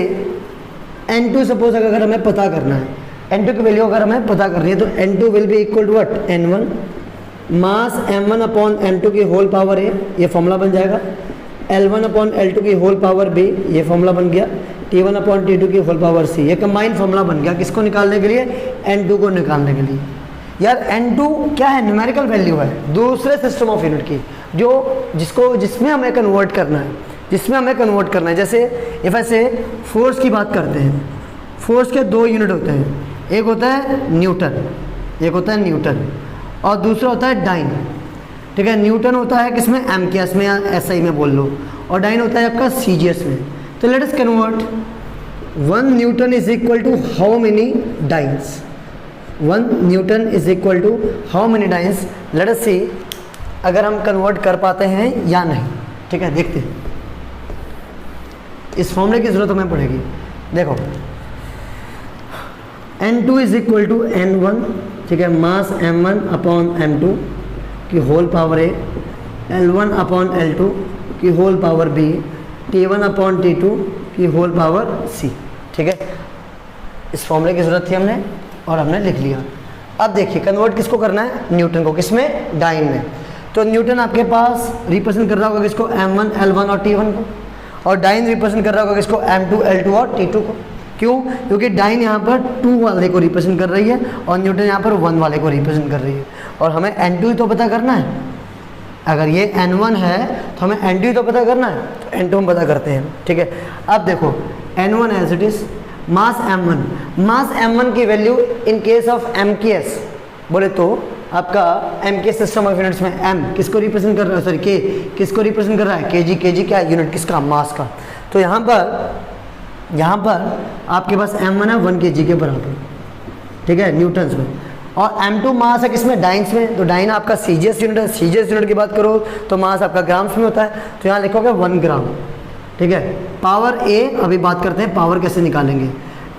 N2 सपोज अगर हमें पता करना है, N2 की वैल्यू अगर हमें पता करनी है तो N2 will be equal to what, N1 mass M1 upon M2 की होल पावर A, ये फॉर्मूला बन जाएगा। L1 अपॉन L2 की होल पावर B, ये फॉर्मूला बन गया। T1 अपॉन T2 की होल पावर C, ये कंबाइंड फॉर्मूला बन गया। किसको निकालने के लिए? N2 को निकालने के लिए। यार N2 क्या है? न्यूमेरिकल वैल्यू है दूसरे सिस्टम ऑफ यूनिट की, जिसमें हमें कन्वर्ट करना है, जैसे इफ ऐसे फोर्स की बात करते हैं, फोर्स के 2 यूनिट होते हैं, एक होता है न्यूटन, और दूसरा होता है डाइन, ठीक है। न्यूटन होता है किसमें? MKS में या SI में बोल लो, और डाइन होता है आपका CGS में। तो let us convert 1 newton is equal to how many dynes, 1 newton is equal to how many dynes. Let us see अगर हम कन्वर्ट कर पाते हैं या नहीं, ठीक है, देखते हैं। इस फॉर्मूले की जरूरत हमें पड़ेगी। देखो N2 is equal to N1, ठीक है, मास M1 अपॉन M2 की whole power A, L1 upon L2 की whole power B, T1 upon T2 की होल पावर C, ठीक है। इस फॉर्मूले की ज़रूरत थी हमने और हमने लिख लिया। अब देखिए कन्वर्ट किसको करना है? न्यूटन को। किसमें? डाइन में। तो न्यूटन आपके पास रिप्रेजेंट कर रहा होगा किसको? M1 L1 और T1 को, और डाइन रिप्रेजेंट कर रहा होगा किसको? M2 L2 और T2 को। क्यों? क्योंकि डाइन यहाँ पर 2 वाले को रिप्रेजेंट कर रही है और न्यूटन यहाँ पर 1 वाले को रिप्रेजेंट कर रही है, और हमें N2 तो पता करना है। अगर ये N1 है तो हमें N2 तो पता करना है, तो N2 हम पता करते हैं, ठीक है। अब देखो N1 as it is, mass M1 की value in case of MKS बोले तो आपका MKS सिस्टम ऑफ यूनिट्स में M किसको रिप्रेजेंट कर रहा है? सॉरी K किसको रिप्रेजेंट कर रहा है? kg क्या यूनिट किसका? मास का। तो यहाँ पर आपके पास M1 है 1 kg के बराबर, ठीक है, न्यूटन्स में, और M2 मास है किसमें? डाइन्स में। तो डाइन आपका CGS यूनिट है, CGS यूनिट की बात करो तो मास आपका ग्राम्स में होता है, तो यहाँ लिखोगे 1 ग्राम, ठीक है। पावर A अभी बात करते हैं पावर कैसे निकालेंगे।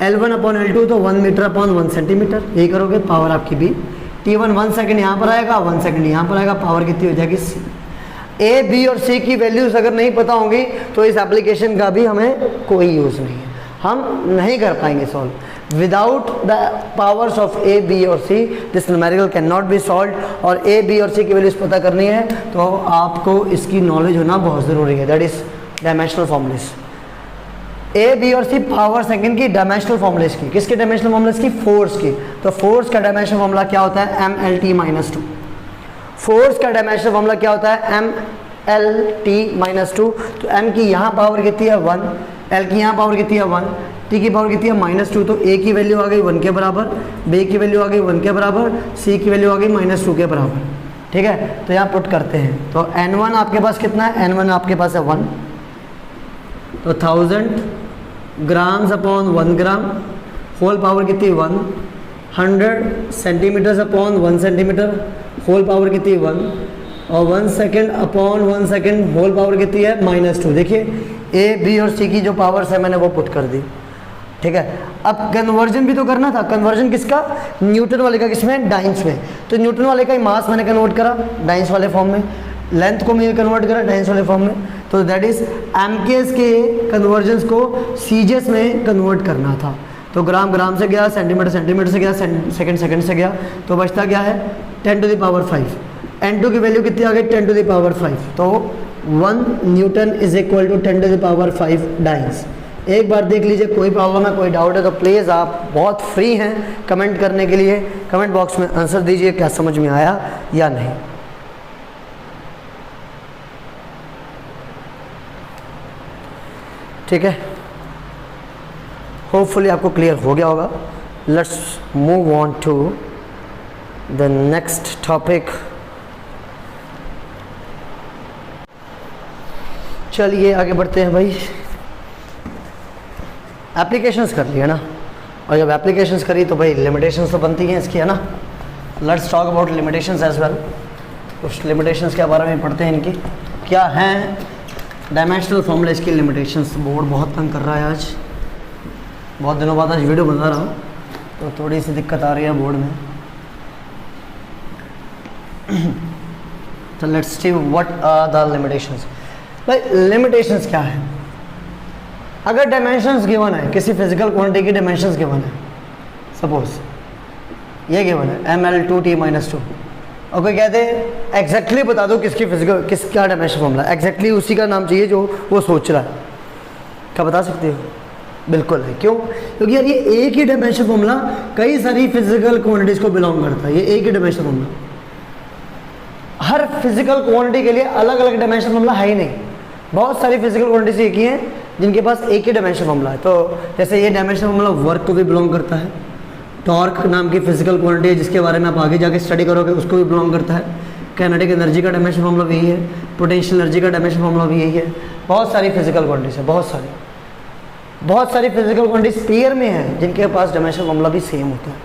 L1 अपॉन L2 तो 1 मीटर अपॉन 1 सेंटीमीटर, यही करोगे। पावर आपकी B, T1 1 सेकेंड यहाँ पर आएगा, 1 सेकेंड यहाँ पर आएगा, पावर कितनी हो जाएगी? C। A, B और C की वैल्यूज अगर नहीं पता होंगी तो इस एप्लीकेशन का भी हमें कोई यूज़ नहीं है, हम नहीं कर पाएंगे solve. Without the powers of A, B और C this numerical can not be solve. और A, B और C की वैल्यूज पता करनी है तो आपको इसकी नॉलेज होना बहुत ज़रूरी है, that is dimensional formulas. A, B और C पावर सेकंड की डायमेंशनल फॉर्मूलेस की, किसके डायमेंशनल फॉर्मूलेस की? फोर्स की। तो फोर्स का डायमेंशनल फॉर्मूला क्या होता है? MLT-2। फोर्स का डायमेंशनल फॉर्मूला क्या होता है? MLT-2। तो M की यहाँ पावर कितनी है? 1, L की यहाँ पावर कितनी है? 1, T की पावर कितनी है? -2। तो A की वैल्यू आ गई 1 के बराबर, B की वैल्यू आ गई 1 के बराबर, C की वैल्यू आ गई -2 के बराबर, ठीक है। तो यहाँ पुट करते हैं तो N1 आपके पास कितना है? N1 आपके पास है 1, तो 1000 grams upon 1 gram whole power कितनी 1, 100 centimetres upon 1 centimetre whole power कितनी 1, और 1 second upon 1 second whole power कितनी है -2। देखिए ए बी और सी की जो पावर्स है मैंने वो पुट कर दी, ठीक है। अब कन्वर्जन भी तो करना था, कन्वर्जन किसका, न्यूटन वाले का, किसमें, डाइंस में। तो न्यूटन वाले का ही मास मैंने कन्वर्ट करा डाइंस वाले फॉर्म में, लेंथ को मैंने कन्वर्ट करा डाइंस वाले फॉर्म में। तो दैट इज एमकेएस के कन्वर्जन्स को सीजीएस में कन्वर्ट करना था। तो ग्राम ग्राम से गया, सेंटीमीटर सेंटीमीटर से गया, सेकंड सेकंड से गया, तो बचता क्या है 10⁵। n2 की वैल्यू कितनी आ गई 10⁵। तो 1 newton is equal to 10⁵ dynes. एक बार देख लीजिए, कोई प्रॉब्लम है, कोई डाउट है तो प्लीज़ आप बहुत फ्री हैं कमेंट करने के लिए, कमेंट बॉक्स में आंसर दीजिए क्या समझ में आया या नहीं। ठीक है, होपफुली आपको क्लियर हो गया होगा। Let's move on to the next topic. चलिए आगे बढ़ते हैं भाई। एप्लीकेशंस कर लिया ना, और जब एप्लीकेशंस करी तो भाई लिमिटेशंस तो बनती हैं इसकी, है ना। Let's talk about limitations as well. कुछ लिमिटेशंस के बारे में पढ़ते हैं, इनकी क्या हैं। डायमेंशनल फॉर्मूला, इसकी लिमिटेशंस। बोर्ड बहुत तंग कर रहा है आज, बहुत दिनों बाद आज वीडियो बना रहा हूँ तो थोड़ी सी दिक्कत आ रही है बोर्ड में। तो let's see what are the limitations. भाई लिमिटेशंस क्या है। अगर डायमेंशंस गिवन है, किसी फिजिकल क्वांटिटी की डायमेंशंस गिवन है, सपोज ये गिवन है ml2t-2, और कोई कहते हैं एग्जैक्टली बता दो किसकी फिजिकल क्या डायमेंशन फॉर्मूला, एग्जैक्टली उसी का नाम चाहिए जो वो सोच रहा है। क्या बता सकते हो? बिल्कुल है। क्यों? क्योंकि यार ये एक ही डायमेंशन फॉर्मूला कई सारी फिजिकल क्वांटिटीज को बिलोंग करता है। ये एक ही डायमेंशन फॉर्मूला, हर फिजिकल क्वांटिटी के लिए अलग अलग डायमेंशन फॉर्मूला है ही नहीं। बहुत सारी फिजिकल क्वांटिटीज एक ही हैं जिनके पास एक ही डायमेंशन फॉर्मूला है। तो जैसे ये डायमेंशन फॉर्मूला वर्क को भी बिलोंग करता है, टॉर्क नाम की फिजिकल क्वांटिटी है जिसके बारे में आप आगे जाके स्टडी करोगे, उसको भी बिलोंग करता है। काइनेटिक एनर्जी का डायमेंशन फॉर्मूला भी यही है, पोटेंशियल एनर्जी का डायमेंशन फॉर्मूला भी यही है। बहुत सारी फिजिकल क्वांटिटीज है, बहुत सारी फिजिकल क्वांटिटीज पेयर में है जिनके पास डायमेंशन फॉर्मूला भी सेम होता है।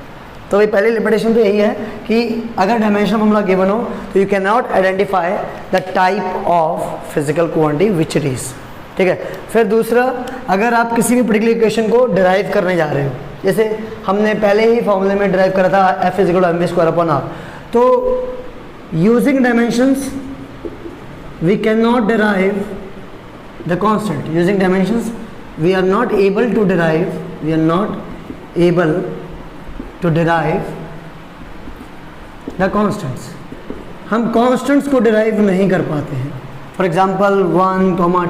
तो ये पहली लिमिटेशन तो यही है कि अगर डायमेंशन फॉर्मूला गिवन हो तो you can not identify the type of physical quantity which it is. ठीक है। फिर दूसरा, अगर आप किसी भी पर्टिकुलर इक्वेशन को डिराइव करने जा रहे हो, जैसे हमने पहले ही फॉर्मूले में डिराइव करा था F = mv²/r, तो using dimensions we can not derive the constant. Using dimensions we are not able to derive the constants. हम कांस्टेंट्स को डिराइव नहीं कर पाते हैं। फॉर एग्जाम्पल 1,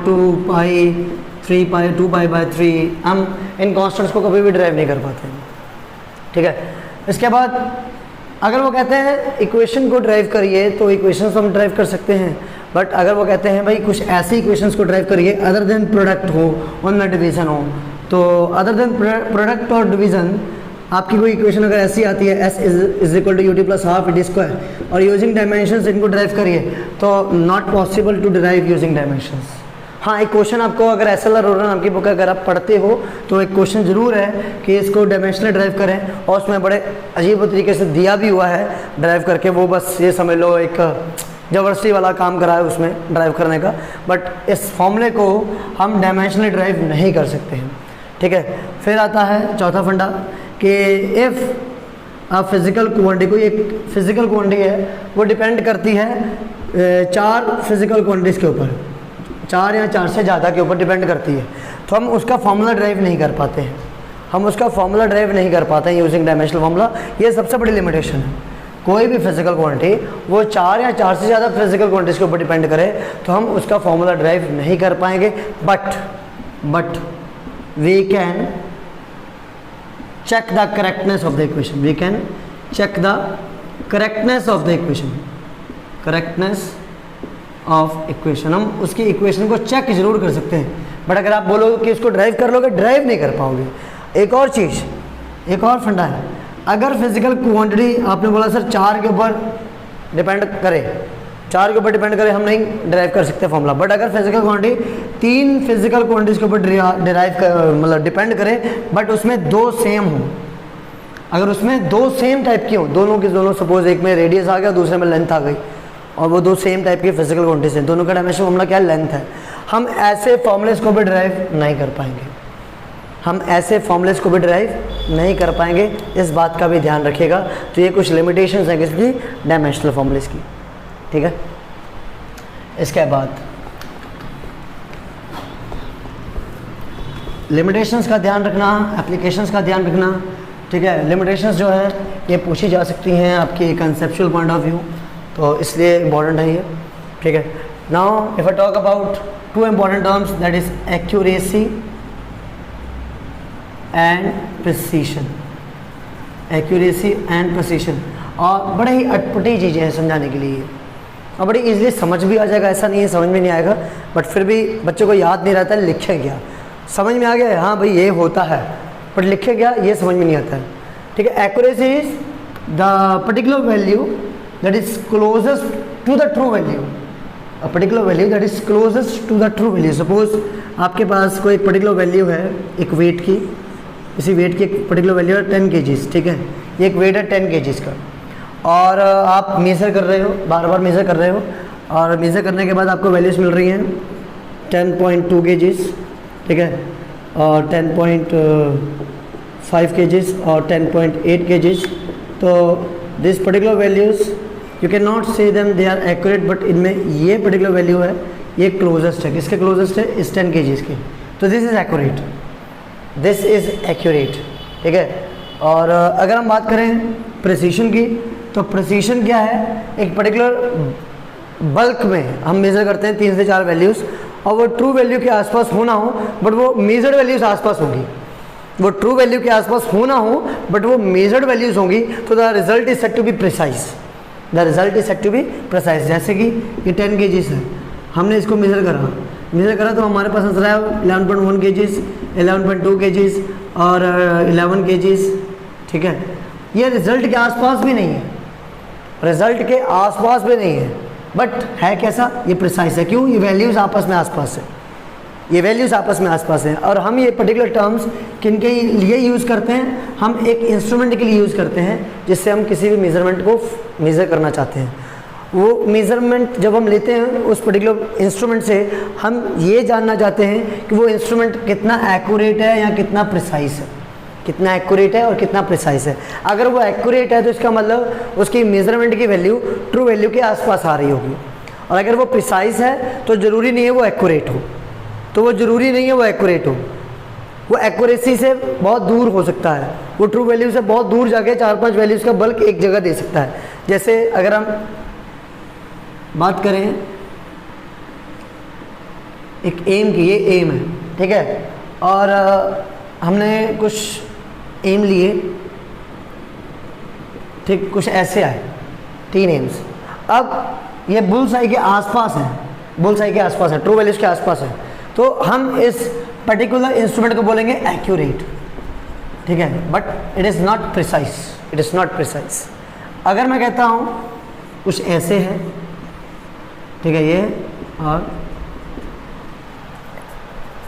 2, पाई, 3 पाई, 2π/3, हम इन कांस्टेंट्स को कभी भी डिराइव नहीं कर पाते हैं। ठीक है। इसके बाद अगर वो कहते हैं इक्वेशन को ड्राइव करिए तो इक्वेशन हम ड्राइव कर सकते हैं, बट अगर वो कहते हैं भाई कुछ ऐसी इक्वेशंस को ड्राइव करिए अदर देन प्रोडक्ट हो, उनमें डिवीज़न हो, तो अदर देन प्रोडक्ट और डिवीज़न आपकी कोई इक्वेशन अगर ऐसी आती है S = ut + ½ d² और यूजिंग डायमेंशंस इनको ड्राइव करिए तो not possible to derive using dimensions. हाँ, एक क्वेश्चन आपको अगर SL अरोरा नाम की बुक अगर आप पढ़ते हो तो एक क्वेश्चन ज़रूर है कि इसको डायमेंशनल ड्राइव करें, और उसमें बड़े अजीब तरीके से दिया भी हुआ है ड्राइव करके। वो बस ये समझ लो एक ज़बरदस्ती वाला काम करा है उसमें ड्राइव करने का, बट इस फॉर्मूले को हम डायमेंशनली ड्राइव नहीं कर सकते हैं। ठीक है। फिर आता है चौथा फंडा कि इफ़ अ फिज़िकल क्वांटिटी, कोई एक फिज़िकल क्वांटिटी है वो डिपेंड करती है 4 फिज़िकल क्वांटिटीज़ के ऊपर, 4 या 4 से ज़्यादा के ऊपर डिपेंड करती है, तो हम उसका फॉर्मूला ड्राइव नहीं कर पाते हैं। हम उसका फॉर्मूला ड्राइव नहीं कर पाते हैं यूजिंग डायमेंशनल फॉर्मूला। ये सबसे बड़ी लिमिटेशन है। कोई भी फिजिकल क्वांटिटी वो 4 या 4 से ज़्यादा फिजिकल क्वांटिटीज़ के ऊपर डिपेंड करे तो हम उसका फॉर्मूला ड्राइव नहीं कर पाएंगे। But we can check the correctness of the equation. We can check the correctness of the equation. Correctness of equation, हम उसकी इक्वेशन को चेक जरूर कर सकते हैं, बट अगर आप बोलोगे कि इसको ड्राइव कर लोगे, ड्राइव नहीं कर पाओगे। एक और चीज़, एक और फंडा है, अगर फिजिकल क्वांटिटी आपने बोला सर 4 के ऊपर डिपेंड करे, 4 के ऊपर डिपेंड करे हम नहीं ड्राइव कर सकते फॉर्मूला, बट अगर फिजिकल क्वांटिटी 3 फिजिकल क्वांटिटीज के ऊपर डिराइव मतलब डिपेंड करे, बट उसमें 2 सेम हो। अगर उसमें 2 सेम टाइप की हो, दोनों के दोनों, सपोज एक में रेडियस आ गया, दूसरे में लेंथ आ गई, और वो 2 सेम टाइप की फिजिकल क्वांटिटीज हैं, दोनों का डायमेंशन फॉर्मूला क्या है, लेंथ है, हम ऐसे फॉर्मूलेस को भी डिराइव नहीं कर पाएंगे। हम ऐसे फॉर्मूलेस को भी डिराइव नहीं कर पाएंगे, इस बात का भी ध्यान रखिएगा। तो ये कुछ लिमिटेशंस हैं किसकी, डायमेंशनल फॉर्मूलेस की, ठीक है। इसके बाद लिमिटेशंस का ध्यान रखना, एप्लीकेशंस का ध्यान रखना, ठीक है। लिमिटेशंस जो है ये पूछी जा सकती हैं आपकी कंसेप्चुअल पॉइंट ऑफ व्यू, तो इसलिए इम्पॉर्टेंट है ये, ठीक है। Now if I talk about 2 important terms, that is accuracy and precision. Accuracy and precision, और बड़े ही अटपटी चीज़ें हैं समझाने के लिए, और बड़ी इजीली समझ भी आ जाएगा, ऐसा नहीं है समझ में नहीं आएगा, बट फिर भी बच्चों को याद नहीं रहता है लिखे क्या। समझ में आ गया, हाँ भाई ये होता है, बट लिखे क्या ये समझ में नहीं आता है, ठीक है। Accuracy is the particular value that is closest to the true value, a particular value that is closest to the true value. Suppose आपके पास कोई पर्टिकुलर वैल्यू है एक वेट की, इसी वेट की एक पर्टिकुलर वैल्यू है 10 kgs, ठीक है। ये एक वेट है 10 kgs का, और आप मेज़र कर रहे हो, बार बार मेज़र कर रहे हो, और मेज़र करने के बाद आपको वैल्यूज़ मिल रही हैं 10.2 kgs, ठीक है, और 10.5 kgs और 10.8 kgs। तो this particular values you can not say them they are accurate, but इनमें ये पर्टिकुलर वैल्यू है, ये क्लोजेस्ट है, किसके क्लोजेस्ट है, इस 10 kgs के, तो this is accurate, this is accurate, ठीक है। और अगर हम बात करें प्रिसीशन की, तो प्रिसीशन क्या है, एक पर्टिकुलर बल्क में हम मेज़र करते हैं 3 से 4 वैल्यूज़, और वो ट्रू वैल्यू के आसपास होना हो, बट वो मेजर्ड वैल्यूज आसपास होगी, वो ट्रू वैल्यू के आसपास होना हो बट वो मेजर्ड वैल्यूज होंगी, तो the result is set to be precise, the result is set to be precise. जैसे कि ये 10 kgs है, हमने इसको मेज़र करा तो हमारे पास आंसर आया 11.1 kgs, 11.2 kgs और 11 kgs, ठीक है। ये रिजल्ट के आसपास भी नहीं है, रिजल्ट के आसपास भी नहीं है, बट है कैसा, ये प्रिसाइज है। क्यों, ये वैल्यूज़ आपस में आसपास है, ये वैल्यूज़ आपस में आसपास हैं। और हम ये पर्टिकुलर टर्म्स किन के लिए यूज़ करते हैं, हम एक इंस्ट्रूमेंट के लिए यूज़ करते हैं, जिससे हम किसी भी मेज़रमेंट को मेज़र करना चाहते हैं। वो मेज़रमेंट जब हम लेते हैं उस पर्टिकुलर इंस्ट्रूमेंट से, हम ये जानना चाहते हैं कि वो इंस्ट्रूमेंट कितना एक्यूरेट है या कितना प्रिसाइज है, कितना एक्यूरेट है और कितना प्रिसाइज है। अगर वो एक्यूरेट है तो इसका मतलब उसकी मेज़रमेंट की वैल्यू ट्रू वैल्यू के आसपास आ रही होगी, और अगर वो प्रिसाइज है तो ज़रूरी नहीं है वो एक्यूरेट हो, तो वो ज़रूरी नहीं है वो एक्यूरेट हो, वो एक्यूरेसी से बहुत दूर हो सकता है, वो ट्रू वैल्यू से बहुत दूर जाके 4-5 वैल्यूज़ का बल्क एक जगह दे सकता है। जैसे अगर हम बात करें एक एम की, ये एम है, ठीक है, और हमने कुछ एम लिए, ठीक, कुछ ऐसे आए 3 एम्स। अब ये बुल्सआई के आसपास है, बुल्सआई के आसपास है, ट्रू वैल्यूज के आसपास है, तो हम इस पर्टिकुलर इंस्ट्रूमेंट को बोलेंगे एक्यूरेट, ठीक है, but it is not precise, it is not precise. अगर मैं कहता हूँ कुछ ऐसे है, ठीक है, ये और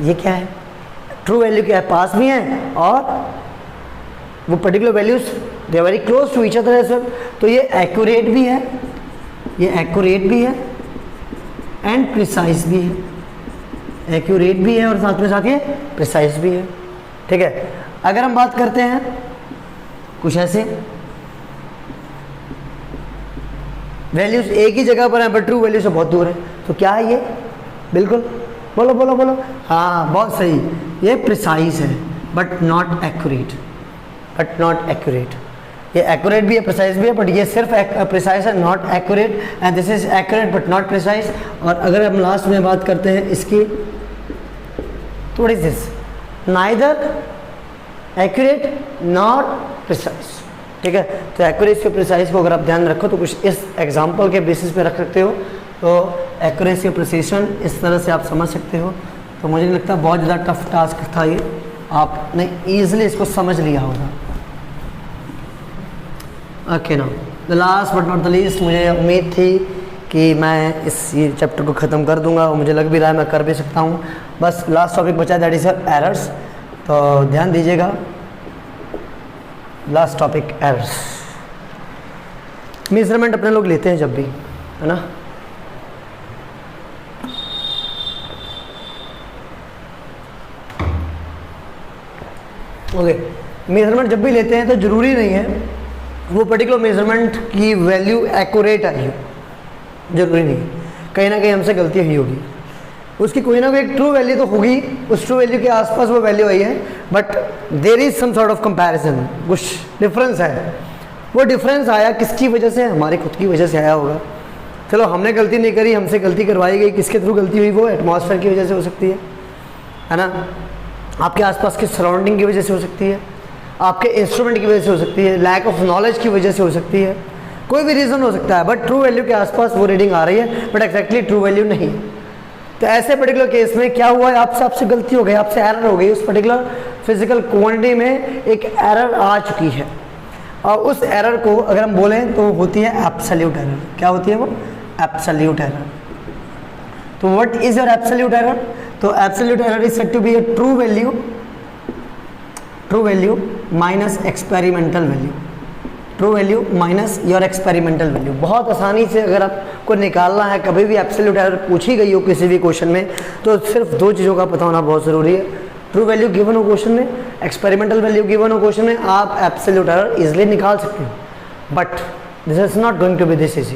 ये क्या है, ट्रू वैल्यू के पास भी है और वो particular values they are very close to each other as well, तो ये एक्यूरेट भी है, ये एक्यूरेट भी है एंड प्रिसाइज भी है, एक्यूरेट भी है और साथ में साथ ये प्रिसाइज भी है, ठीक है। अगर हम बात करते हैं कुछ ऐसे, वैल्यूज एक ही जगह पर है बट ट्रू वैल्यू से बहुत दूर है, तो क्या है ये, बिल्कुल बोलो बोलो बोलो, हाँ बहुत सही, ये प्रिसाइज है but not accurate, but not accurate. ये एक्यूरेट भी है, प्रिसाइज भी है, बट ये सिर्फ प्रिसाइज है, not accurate, and this is accurate but not precise. और अगर हम लास्ट में बात करते हैं इसकी, तो what is this, neither accurate not precise, ठीक है। तो एक्यूरेसी और प्रिसाइज को अगर आप ध्यान रखो तो कुछ इस एग्जाम्पल के बेसिस पे रख सकते हो, तो एक्यूरेसी और प्रिसीशन इस तरह से आप समझ सकते हो। तो मुझे नहीं लगता बहुत ज़्यादा टफ टास्क था ये, आपने ईजिली इसको समझ लिया होगा। ओके ना, the last but not the least, मुझे उम्मीद थी कि मैं इस चैप्टर को ख़त्म कर दूंगा और मुझे लग भी रहा है मैं कर भी सकता हूँ। बस लास्ट टॉपिक बचा दैट इज़ एरर्स, तो ध्यान दीजिएगा। Last topic errors. मेजरमेंट अपने लोग लेते हैं जब भी, है ना। ओके, मेजरमेंट जब भी लेते हैं तो ज़रूरी नहीं है वो पर्टिकुलर मेजरमेंट की वैल्यू एक्यूरेट आई हो, जरूरी नहीं, कहीं ना कहीं हमसे गलती हुई होगी, उसकी कोई ना कोई एक ट्रू वैल्यू तो होगी, उस ट्रू वैल्यू के आसपास वो वैल्यू आई है, but there is some sort of comparison, कुछ डिफरेंस है। वो डिफरेंस आया किसकी वजह से? हमारी खुद की वजह से आया होगा। चलो हमने गलती नहीं करी, हमसे गलती करवाई गई, किसके थ्रू गलती हुई? वो एटमॉस्फेयर की वजह से हो सकती है ना, आपके आसपास की सराउंडिंग की वजह से हो सकती है, आपके इंस्ट्रूमेंट की वजह से हो सकती है, लैक ऑफ नॉलेज की वजह से हो सकती है, कोई भी रीज़न हो सकता है, बट ट्रू वैल्यू के आसपास वो रीडिंग आ रही है, बट एक्जैक्टली ट्रू वैल्यू नहीं। तो ऐसे पर्टिकुलर केस में क्या हुआ है, आपसे गलती हो गई, आपसे एरर हो गई, उस पर्टिकुलर फिजिकल क्वांटिटी में एक एरर आ चुकी है, और उस एरर को अगर हम बोलें तो होती है एब्सोल्यूट एरर। क्या होती है वो? Absolute error. तो what is your absolute error? तो absolute error is said to be a true value minus experimental value, true value minus your experimental value. बहुत आसानी से अगर आपको निकालना है, कभी भी एब्सोल्यूट एरर पूछी गई हो किसी भी क्वेश्चन में, तो सिर्फ दो चीज़ों का पता होना बहुत ज़रूरी है। ट्रू वैल्यू गिवन हो क्वेश्चन में, एक्सपेरिमेंटल वैल्यू गिवन हो क्वेश्चन में, आप एब्सोल्यूट एरर इजिली निकाल सकते हो, but this is not going to be this easy.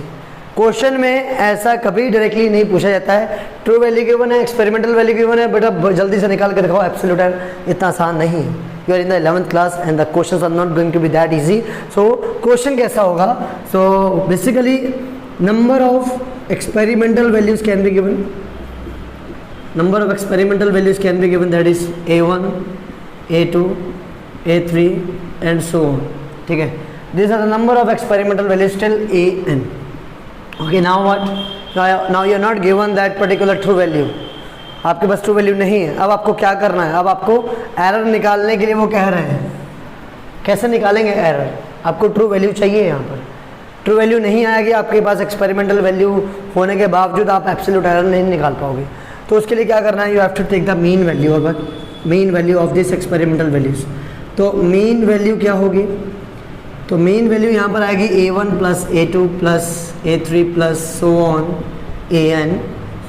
Question में ऐसा कभी डायरेक्टली नहीं पूछा जाता है, ट्रू वैल्यू गिवन है, एक्सपेरिमेंटल वैल्यू गिवन है, बेटा जल्दी से निकाल के दिखाओ एब्सोल्यूट एरर। इतना आसान नहीं है। You are in the 11th class and the questions are not going to be that easy. So question कैसा होगा? So basically number of experimental values can be given. Number of experimental values can be given, that is A1, A2, A3 and so on. ठीक है? These are the number of experimental values till AN. Okay, now what? Now you are not given that particular true value. आपके पास true value नहीं है। अब आपको क्या करना है? अब आपको एरर निकालने के लिए वो कह रहे हैं, कैसे निकालेंगे एरर? आपको ट्रू वैल्यू चाहिए। यहाँ पर ट्रू वैल्यू नहीं आएगी आपके पास, एक्सपेरिमेंटल वैल्यू होने के बावजूद आप एब्सोल्यूट एरर नहीं निकाल पाओगे। तो उसके लिए क्या करना है? You have to take the mean value, अब mean value of this experimental values. तो मीन वैल्यू क्या होगी? तो मीन वैल्यू यहाँ पर आएगी A1 plus A2 plus A3 plus so on AN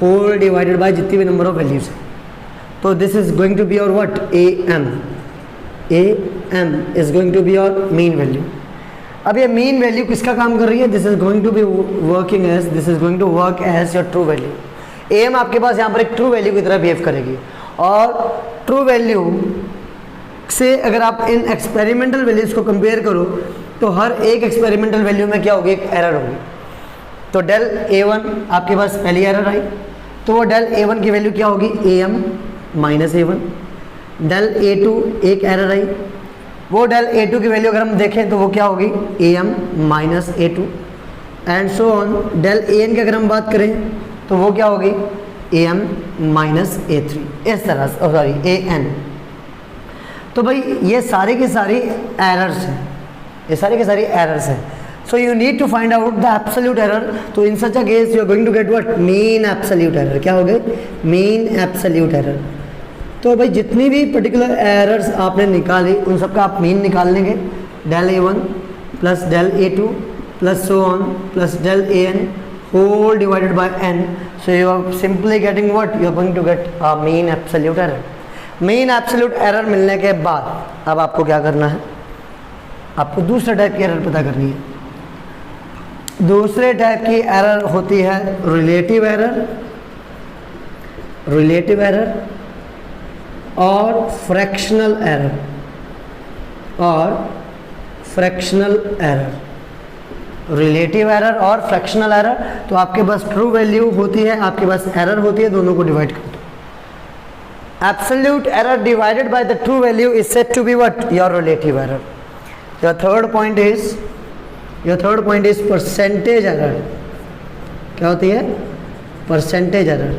whole divided by जितनी भी नंबर ऑफ वैल्यूज है। तो this is going to be your what? AM is going to be your mean value. अब ये mean value किसका काम कर रही है? This is going to be working as, this is going to work as your true value. AM आपके पास यहाँ पर एक ट्रू वैल्यू की तरह बिहेव करेगी, और ट्रू वैल्यू से अगर आप इन एक्सपेरिमेंटल वैल्यूज को कंपेयर करो तो हर एक एक्सपेरिमेंटल वैल्यू में क्या होगी? एक एरर होगी। तो डेल A1 आपके पास पहली एरर आई, तो वो डेल A1 की वैल्यू क्या होगी? AM minus A1। Del A2 एक एरर आई, वो डेल A2 की वैल्यू अगर हम देखें तो वो क्या होगी? AM minus A2 and so on. Del AN की अगर हम बात करें तो वो क्या होगी? AM माइनस A3, इस तरह से, सॉरी AN। तो भाई ये सारी की सारी एरर्स हैं, ये सारी की सारी एरर्स हैं। So you need to find out the absolute error. तो in such a case you are going to get what? Mean absolute error. क्या हो गए? Mean absolute error. तो भाई जितनी भी पर्टिकुलर एरर्स आपने निकाली उन सबका आप मीन निकाल लेंगे। Del A1 plus del A2 plus so on plus del AN whole divided by n. So you are simply getting what? You are going to get a mean absolute error. Mean absolute error मिलने के बाद अब आपको क्या करना है? आपको दूसरे टाइप की एरर पता करनी है। दूसरे टाइप की एरर होती है रिलेटिव एरर और फ्रैक्शनल एरर, रिलेटिव एरर और फ्रैक्शनल एरर। तो आपके पास ट्रू वैल्यू होती है, आपके पास एरर होती है, दोनों को डिवाइड कर दो। Absolute error divided by the true value is said to be what? Your relative error. Your third point is percentage error. क्या होती है? Percentage error.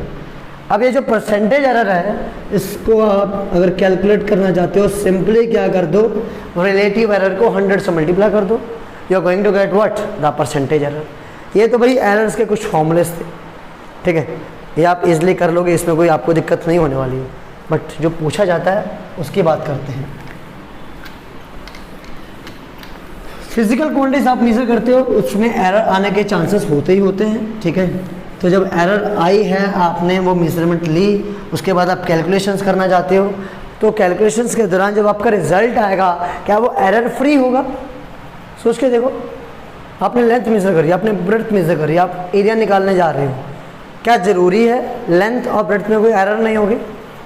अब ये जो परसेंटेज एरर है इसको आप अगर कैलकुलेट करना चाहते हो, सिंपली क्या कर दो? रिलेटिव एरर को 100 से मल्टीप्लाई कर दो। You are going to get what? The percentage error. ये तो भाई एरर्स के कुछ फॉर्मूलेस थे, ठीक है, ये आप इजली कर लोगे, इसमें कोई आपको दिक्कत नहीं होने वाली है। बट जो पूछा जाता है उसकी बात करते हैं। फिजिकल क्वांटिटीज आप मेजर करते हो, उसमें एरर आने के चांसेस होते ही होते हैं, ठीक है। तो जब एरर आई है, आपने वो मेजरमेंट ली, उसके बाद आप कैलकुलेशंस करना चाहते हो, तो कैलकुलेशंस के दौरान जब आपका रिजल्ट आएगा, क्या वो एरर फ्री होगा? सोच के देखो, आपने लेंथ मेजर करी, आपने ब्रेड्थ मेजर करी, आप एरिया निकालने जा रहे हो, क्या ज़रूरी है लेंथ और ब्रेड्थ में कोई एरर नहीं होगी?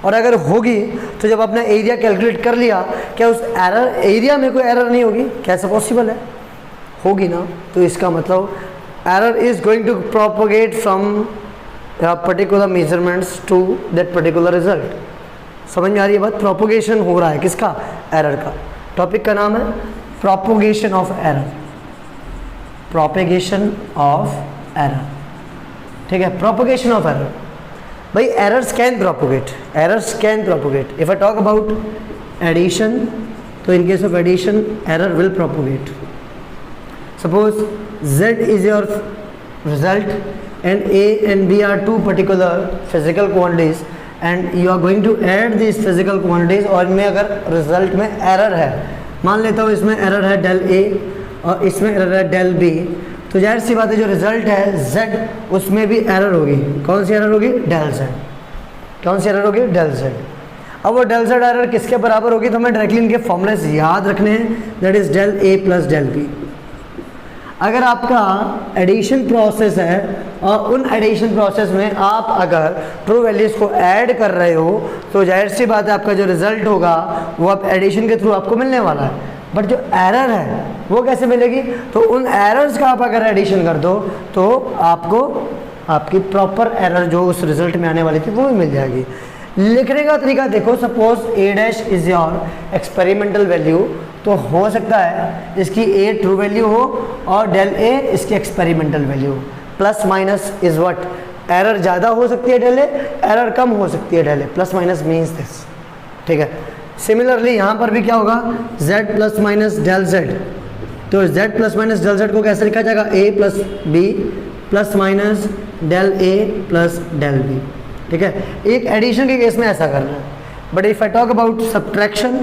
और अगर होगी तो जब आपने एरिया कैलकुलेट कर लिया, क्या उस एरिया में कोई एरर नहीं होगी? कैसे पॉसिबल है? होगी ना। तो इसका मतलब error is going to propagate from particular measurements to that particular result. समझ में आ रही है बात? प्रोपोगेशन हो रहा है किसका? एरर का। टॉपिक का नाम है propagation of error, propagation of error, ठीक है। प्रोपोगेशन ऑफ एरर, भाई errors can propagate, errors can propagate. If I talk about addition, तो in case of addition error will propagate. Suppose z is your result and a and b are two particular physical quantities and you are going to add these physical quantities, और इनमें अगर result में error है, मान लेता हूँ इसमें error है डेल a और इसमें एरर है डेल b, तो जाहिर सी बात है जो रिजल्ट है z, उसमें भी एरर होगी। कौन सी एरर होगी? Del z। कौन सी एरर होगी? Del z। अब वो डेल z एरर किसके बराबर होगी? तो हमें डायरेक्टली इनके फॉर्मूलेस याद रखने हैं, that is del a plus del b। अगर आपका एडिशन प्रोसेस है और उन एडिशन प्रोसेस में आप अगर ट्रू वैल्यूज़ को ऐड कर रहे हो, तो जाहिर सी बात है आपका जो रिजल्ट होगा वो आप एडिशन के थ्रू आपको मिलने वाला है। बट जो एरर है वो कैसे मिलेगी? तो उन एरर्स का आप अगर एडिशन कर दो तो आपको आपकी प्रॉपर एरर जो उस रिजल्ट में आने वाली थी वो भी मिल जाएगी। लिखने का तरीका देखो, suppose a dash is your experimental value, तो हो सकता है इसकी a ट्रू वैल्यू हो और डेल a इसकी एक्सपेरिमेंटल वैल्यू हो। Plus minus is what? Error ज़्यादा हो सकती है डेल a, एरर कम हो सकती है del a। Plus minus means this, ठीक है। सिमिलरली यहाँ पर भी क्या होगा? z plus minus del z, तो z plus minus del z को कैसे लिखा जाएगा? a plus b plus minus del a plus del b, ठीक है। एक एडिशन के केस में ऐसा करना है। But if I talk about subtraction,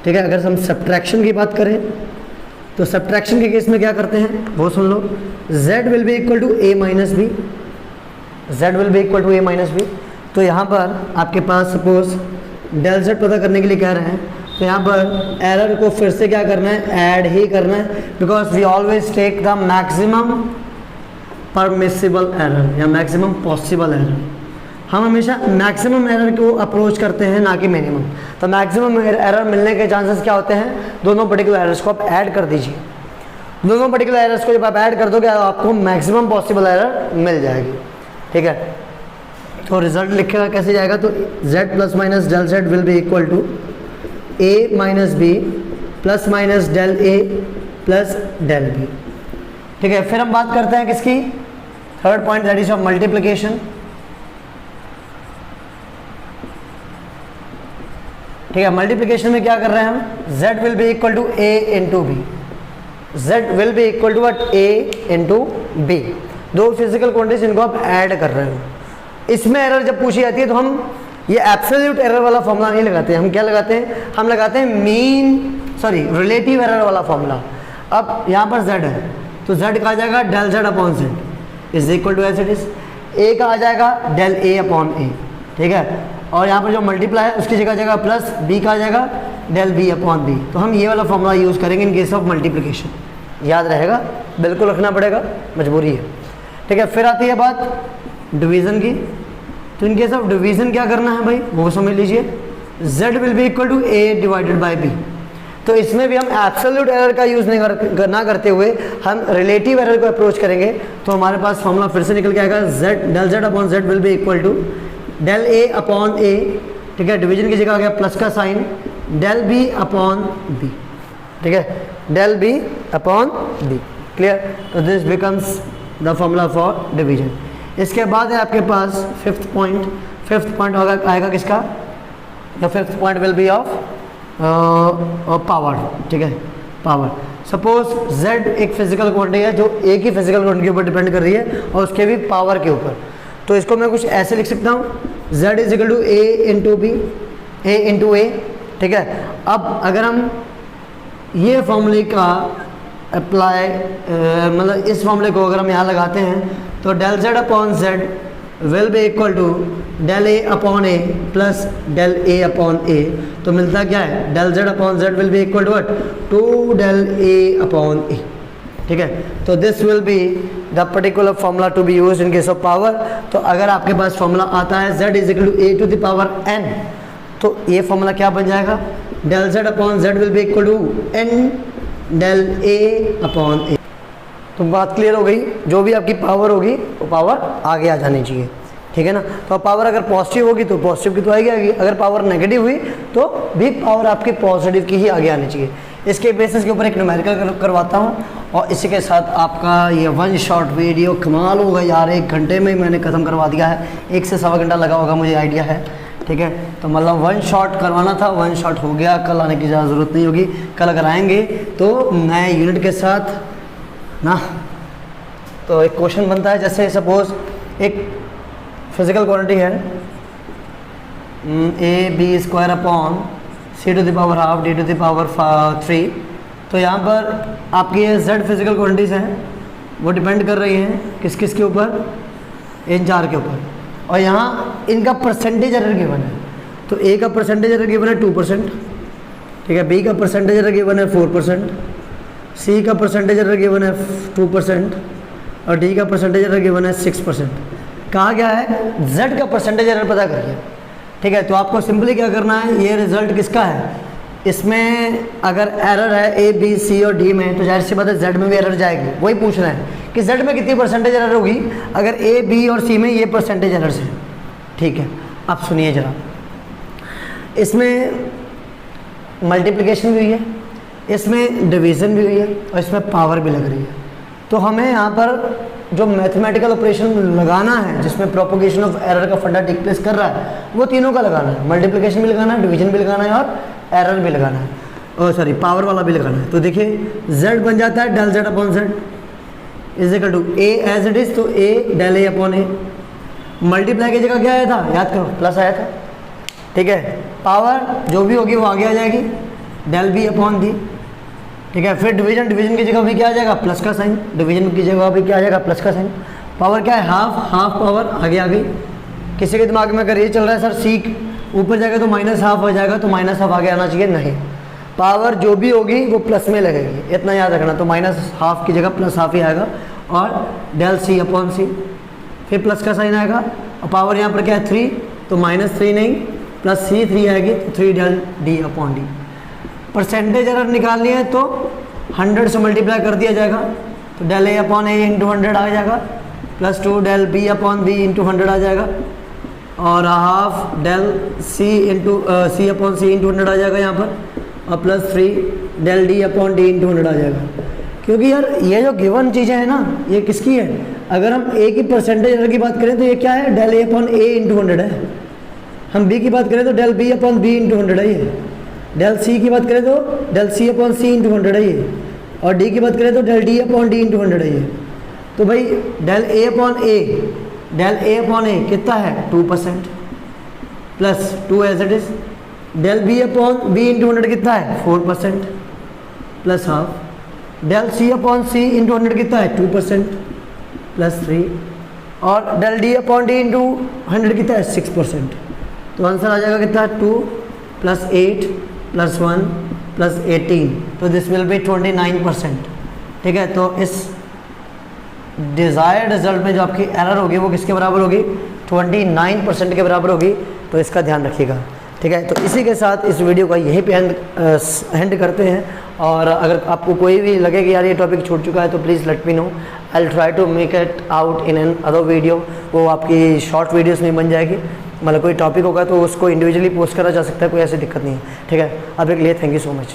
ठीक है, अगर हम सब्ट्रैक्शन की बात करें तो सब्ट्रैक्शन के केस में क्या करते हैं वो सुन लो। z will be equal to a minus b, z will be equal to a minus b. तो यहाँ पर आपके पास सपोज डेल z पता करने के लिए कह रहे हैं, तो यहाँ पर एरर को फिर से क्या करना है? ऐड ही करना है, because we always take the maximum permissible error या मैक्सिमम पॉसिबल एरर। हम हमेशा मैक्सिमम एरर को अप्रोच करते हैं, ना कि मिनिमम। तो मैक्सिमम एरर मिलने के चांसेस क्या होते हैं? दोनों पर्टिकुलर एरर्स को आप ऐड कर दीजिए। दोनों पर्टिकुलर एरर्स को जब आप ऐड कर दोगे आपको मैक्सिमम पॉसिबल एरर मिल जाएगी, ठीक है। तो रिजल्ट लिखेगा कैसे जाएगा? तो z plus minus del z will be equal to a minus b plus minus del a plus del b, ठीक है। फिर हम बात करते हैं किसकी? Third point, that is of multiplication, ठीक है। मल्टीप्लिकेशन में क्या कर रहे हैं हम? z will be equal to a into b, z will be equal to what? a into b. दो फिजिकल क्वांटिटीज इनको आप ऐड कर रहे हो। इसमें एरर जब पूछी जाती है तो हम ये एब्सोल्यूट एरर वाला फॉर्मूला नहीं लगाते हैं, हम क्या लगाते हैं? हम लगाते हैं रिलेटिव एरर वाला फॉर्मूला। अब यहाँ पर z है तो z का आ जाएगा del z upon z is equal to as it is, a का आ जाएगा डेल a अपॉन a, ठीक है। और यहाँ पर जो मल्टीप्लाई है उसकी जगह आ जाएगा प्लस, b का आ जाएगा डेल b अपॉन b। तो हम ये वाला फॉर्मूला यूज़ करेंगे इन केस ऑफ मल्टीप्लिकेशन। याद रहेगा, बिल्कुल रखना पड़ेगा, मजबूरी है, ठीक है। फिर आती है बात डिवीज़न की। तो इन केस ऑफ डिवीज़न क्या करना है भाई वो समझ लीजिए। z will be equal to a divided by b। तो इसमें भी हम एब्सोल्यूट एरर का यूज़ नहीं ना करते हुए हम रिलेटिव एरर को अप्रोच करेंगे। तो हमारे पास फॉर्मूला फिर से निकल के आएगा, del z upon z will be equal to del a upon a, ठीक है। डिवीजन की जगह आ गया प्लस का sign, del b upon b, ठीक है, del b upon b, clear. तो this becomes the formula for division. इसके बाद है आपके पास फिफ्थ पॉइंट आएगा किसका? The fifth point will be of power, ठीक है। पावर। सपोज z एक फिजिकल क्वांटिटी है जो एक ही फिजिकल क्वांटिटी के ऊपर डिपेंड कर रही है और उसके भी पावर के ऊपर, तो इसको मैं कुछ ऐसे लिख सकता हूँ, z is equal to a into B, a into A, ठीक है। अब अगर हम ये फॉर्मूले का अप्लाई मतलब इस फॉर्मूले को अगर हम यहाँ लगाते हैं तो del z upon z will be equal to del a upon a plus del a upon a, तो मिलता क्या है, del z upon z will be equal to what, two del a upon a, ठीक है। तो this will be the particular formula to be used in case of power. तो अगर आपके पास फॉर्मूला आता है z is equal to a to the power n, तो ये फॉर्मूला क्या बन जाएगा, del z upon z will be equal to n del a upon a। तो बात क्लियर हो गई, जो भी आपकी पावर होगी वो पावर आगे आ जानी चाहिए, ठीक है ना। तो पावर अगर पॉजिटिव होगी तो पॉजिटिव की तो आएगी, अगर पावर नेगेटिव हुई तो भी पावर आपकी पॉजिटिव की ही आगे आनी चाहिए। इसके बेसिस के ऊपर एक न्यूमेरिकल करवाता हूँ और इसी के साथ आपका ये वन शॉट वीडियो कमाल होगा यार, 1 घंटे में मैंने ख़त्म करवा दिया है, 1 से सवा घंटा लगा होगा मुझे आइडिया है, ठीक है। तो मतलब वन शॉट करवाना था, वन शॉट हो गया, कल आने की ज़्यादा ज़रूरत नहीं होगी। कल अगर आएंगे तो नए यूनिट के साथ ना, तो एक क्वेश्चन बनता है, जैसे सपोज एक फिजिकल क्वांटिटी है a b square upon c to the power half d to the power 3, तो यहाँ पर आपकी ये z फिजिकल क्वांटिटीज हैं, वो डिपेंड कर रही हैं किस किस के ऊपर, इन 4 के ऊपर, और यहाँ इनका परसेंटेज एरर गिवन है। तो ए का परसेंटेज एरर गिवन है 2%, ठीक है, बी का परसेंटेज एरर गिवन है 4%, सी का परसेंटेज एरर गिवन है 2% और डी का परसेंटेज एरर गिवन है 6%। कहा गया है z का परसेंटेज एरर पता करिए, ठीक है। तो आपको सिंपली क्या करना है, ये रिजल्ट किसका है, इसमें अगर एरर है ए बी सी और डी में, तो जाहिर सी बात है z में भी एरर जाएगी। वही पूछना है कि z में कितनी परसेंटेज एरर होगी अगर ए बी और सी में ये परसेंटेज एरर्स है, ठीक है। अब सुनिए जरा, इसमें मल्टीप्लिकेशन भी हुई है, इसमें डिवीज़न भी हुई है और इसमें पावर भी लग रही है। तो हमें यहाँ पर जो मैथमेटिकल ऑपरेशन लगाना है जिसमें प्रोपोगेशन ऑफ एरर का फंडा टेक प्लेस कर रहा है, वो तीनों का लगाना है, मल्टीप्लिकेशन भी लगाना है, डिवीजन भी लगाना है और एरर भी लगाना है, और सॉरी पावर वाला भी लगाना है। तो देखिए z बन जाता है del z upon z is equal to a as it is, तो a del a upon a, multiply की जगह क्या आया था, याद करो, प्लस आया था, ठीक है। पावर जो भी होगी वो आगे आ जाएगी, डेल b अपॉन d, ठीक है। फिर डिवीजन, डिवीजन की जगह भी क्या आ जाएगा, प्लस का साइन, डिवीजन की जगह भी क्या आ जाएगा, प्लस का साइन। पावर क्या है, हाफ, हाफ पावर आगे आ गई। किसी के दिमाग में अगर ये चल रहा है सर सीक ऊपर जाएगा तो माइनस हाफ हो जाएगा, तो माइनस हाफ आगे आना चाहिए, नहीं, पावर जो भी होगी वो प्लस में लगेगी, इतना याद रखना। तो माइनस हाफ की जगह प्लस हाफ ही आएगा और डेल सी अपॉन सी, फिर प्लस का साइन आएगा और पावर यहाँ पर क्या है 3, तो -3 नहीं प्लस सी 3 आएगी, तो 3 del D upon d. Percentage error निकालनी है तो 100 से मल्टीप्लाई कर दिया जाएगा, तो del a upon a into 100 आ जाएगा, plus 2 del B upon B into 100 आ जाएगा, और half del c into c upon सी इंटू 100 आ जाएगा यहाँ पर, और plus 3 del D upon D into 100 आ जाएगा। क्योंकि यार ये जो गिवन चीज़ें हैं ना, ये किसकी है, अगर हम ए की परसेंटेज एरर की बात करें तो ये क्या है, del a upon a into 100 है। हम बी की बात करें तो del B upon B into 100 है ये। डेल सी की बात करें तो डेल सी अपॉन सी इंटू 100 है ये, और डी की बात करें तो del D upon D into 100 है ये। तो भाई del a upon a, del a upon a कितना है 2% plus 2 as it is, del B upon B into 100 कितना है 4% प्लस हाफ, डेल सी अपॉन सी इंटू 100 कितना है 2% प्लस 3, और del D upon D into 100 कितना है 6%। तो आंसर आ जाएगा कितना 2 प्लस 8 प्लस 1 प्लस 18, तो दिस विल बी 29%, ठीक है। तो इस डिज़ायर्ड रिजल्ट में जो आपकी एरर होगी वो किसके बराबर होगी, 29% के बराबर होगी, तो इसका ध्यान रखिएगा, ठीक है। तो इसी के साथ इस वीडियो का यहीं पे एंड करते हैं, और अगर आपको कोई भी लगे कि यार ये टॉपिक छूट चुका है तो please let me know, I will try to make it out in another video. वो आपकी शॉर्ट वीडियोस में बन जाएगी, मतलब कोई टॉपिक होगा तो उसको इंडिविजुअली पोस्ट करा जा सकता है, कोई ऐसी दिक्कत नहीं है, ठीक है। अभी के लिए थैंक यू सो मच।